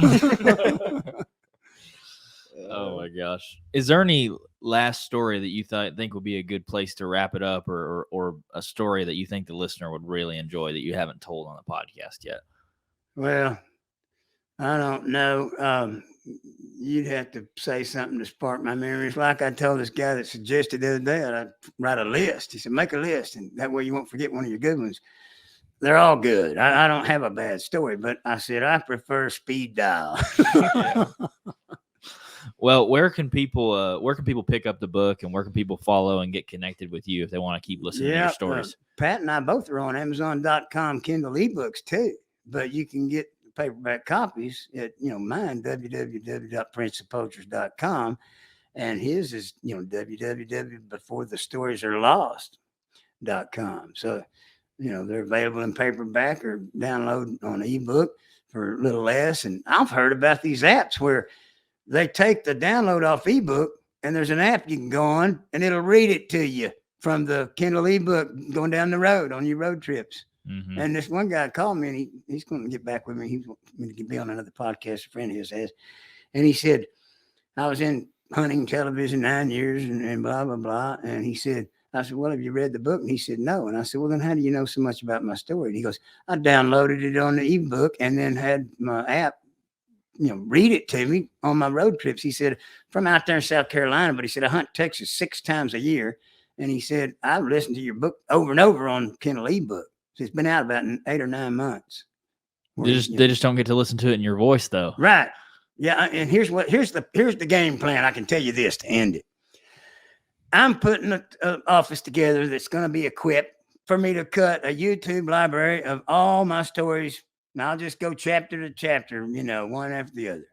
Oh my gosh. Is there any last story that you think would be a good place to wrap it up, or a story that you think the listener would really enjoy that you haven't told on the podcast yet? Well, I don't know. You'd have to say something to spark my memories. Like I told this guy that suggested the other day, I'd write a list. He said, make a list, and that way you won't forget one of your good ones. They're all good. I don't have a bad story, but I said, I prefer speed dial. Well, where can people pick up the book, and where can people follow and get connected with you if they want to keep listening to your stories? Pat and I both are on Amazon.com Kindle ebooks too, but you can get paperback copies at mine www.princeofpoachers.com, and his is www.beforethestoriesarlost.com. So they're available in paperback or download on ebook for a little less. And I've heard about these apps where they take the download off ebook, and there's an app you can go on, and it'll read it to you from the Kindle ebook going down the road on your road trips. Mm-hmm. And this one guy called me, and he's going to get back with me. He wants me to be on another podcast a friend of his has. And he said, I was in hunting television 9 years and blah, blah, blah. And he said, I said, well, have you read the book? And he said, no. And I said, well, then how do you know so much about my story? And he goes, I downloaded it on the ebook and then had my app read it to me on my road trips. He said, from out there in South Carolina, but he said, I hunt Texas 6 times a year. And he said, I've listened to your book over and over on Kindle ebook. So it's been out about 8 or 9 months. They just don't get to listen to it in your voice though. Right. Yeah. And here's the game plan. I can tell you this to end it. I'm putting an office together that's going to be equipped for me to cut a YouTube library of all my stories. And I'll just go chapter to chapter, one after the other.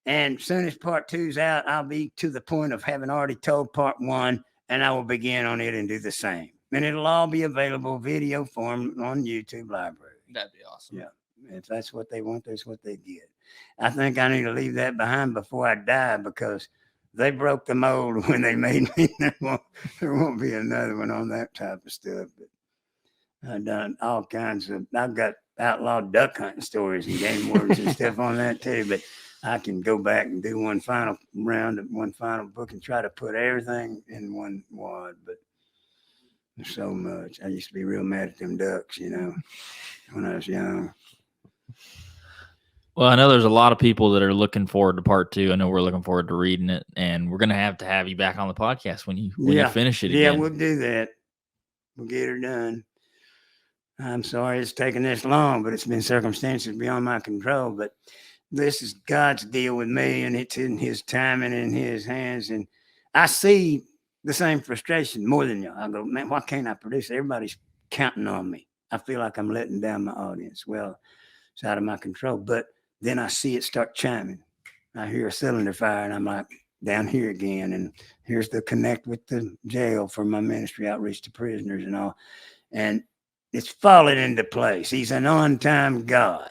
And as soon as part 2's out, I'll be to the point of having already told part 1, and I will begin on it and do the same. And it'll all be available video form on YouTube library. That'd be awesome. Yeah. If that's what they want, that's what they get. I think I need to leave that behind before I die, because they broke the mold when they made me. There won't be another one on that type of stuff. But I've done all kinds of, I've got outlaw duck hunting stories and game wardens and stuff on that too. But I can go back and do one final round of one final book and try to put everything in one wad. But so much. I used to be real mad at them ducks, when I was young. Well, I know there's a lot of people that are looking forward to part 2. I know we're looking forward to reading it, and we're gonna have to have you back on the podcast when you finish it again. Yeah, we'll do that. We'll get her done. I'm sorry it's taken this long, but it's been circumstances beyond my control. But this is God's deal with me, and it's in His timing and His hands. And I see the same frustration more than y'all. I go, man, why can't I produce? Everybody's counting on me. I feel like I'm letting down my audience. Well, it's out of my control. But then I see it start chiming. I hear a cylinder fire, and I'm like, down here again. And here's the connect with the jail for my ministry outreach to prisoners and all. And it's falling into place. He's an on-time God.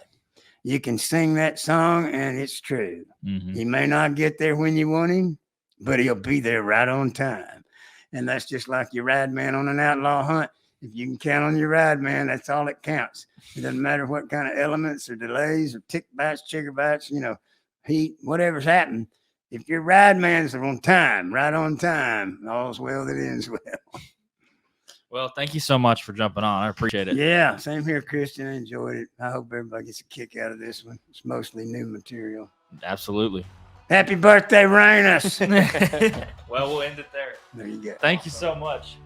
You can sing that song, and it's true. Mm-hmm. He may not get there when you want him, but he'll be there right on time. And that's just like your ride man on an outlaw hunt. If you can count on your ride man, that's all that counts. It doesn't matter what kind of elements or delays or tick bites, chigger bites, heat, whatever's happening. If your ride man's on time, right on time, all's well that ends well. Well, thank you so much for jumping on. I appreciate it. Yeah, same here, Christian. I enjoyed it. I hope everybody gets a kick out of this one. It's mostly new material. Absolutely. Happy birthday, Rainous. Well, we'll end it there. There you go. Thank you so much.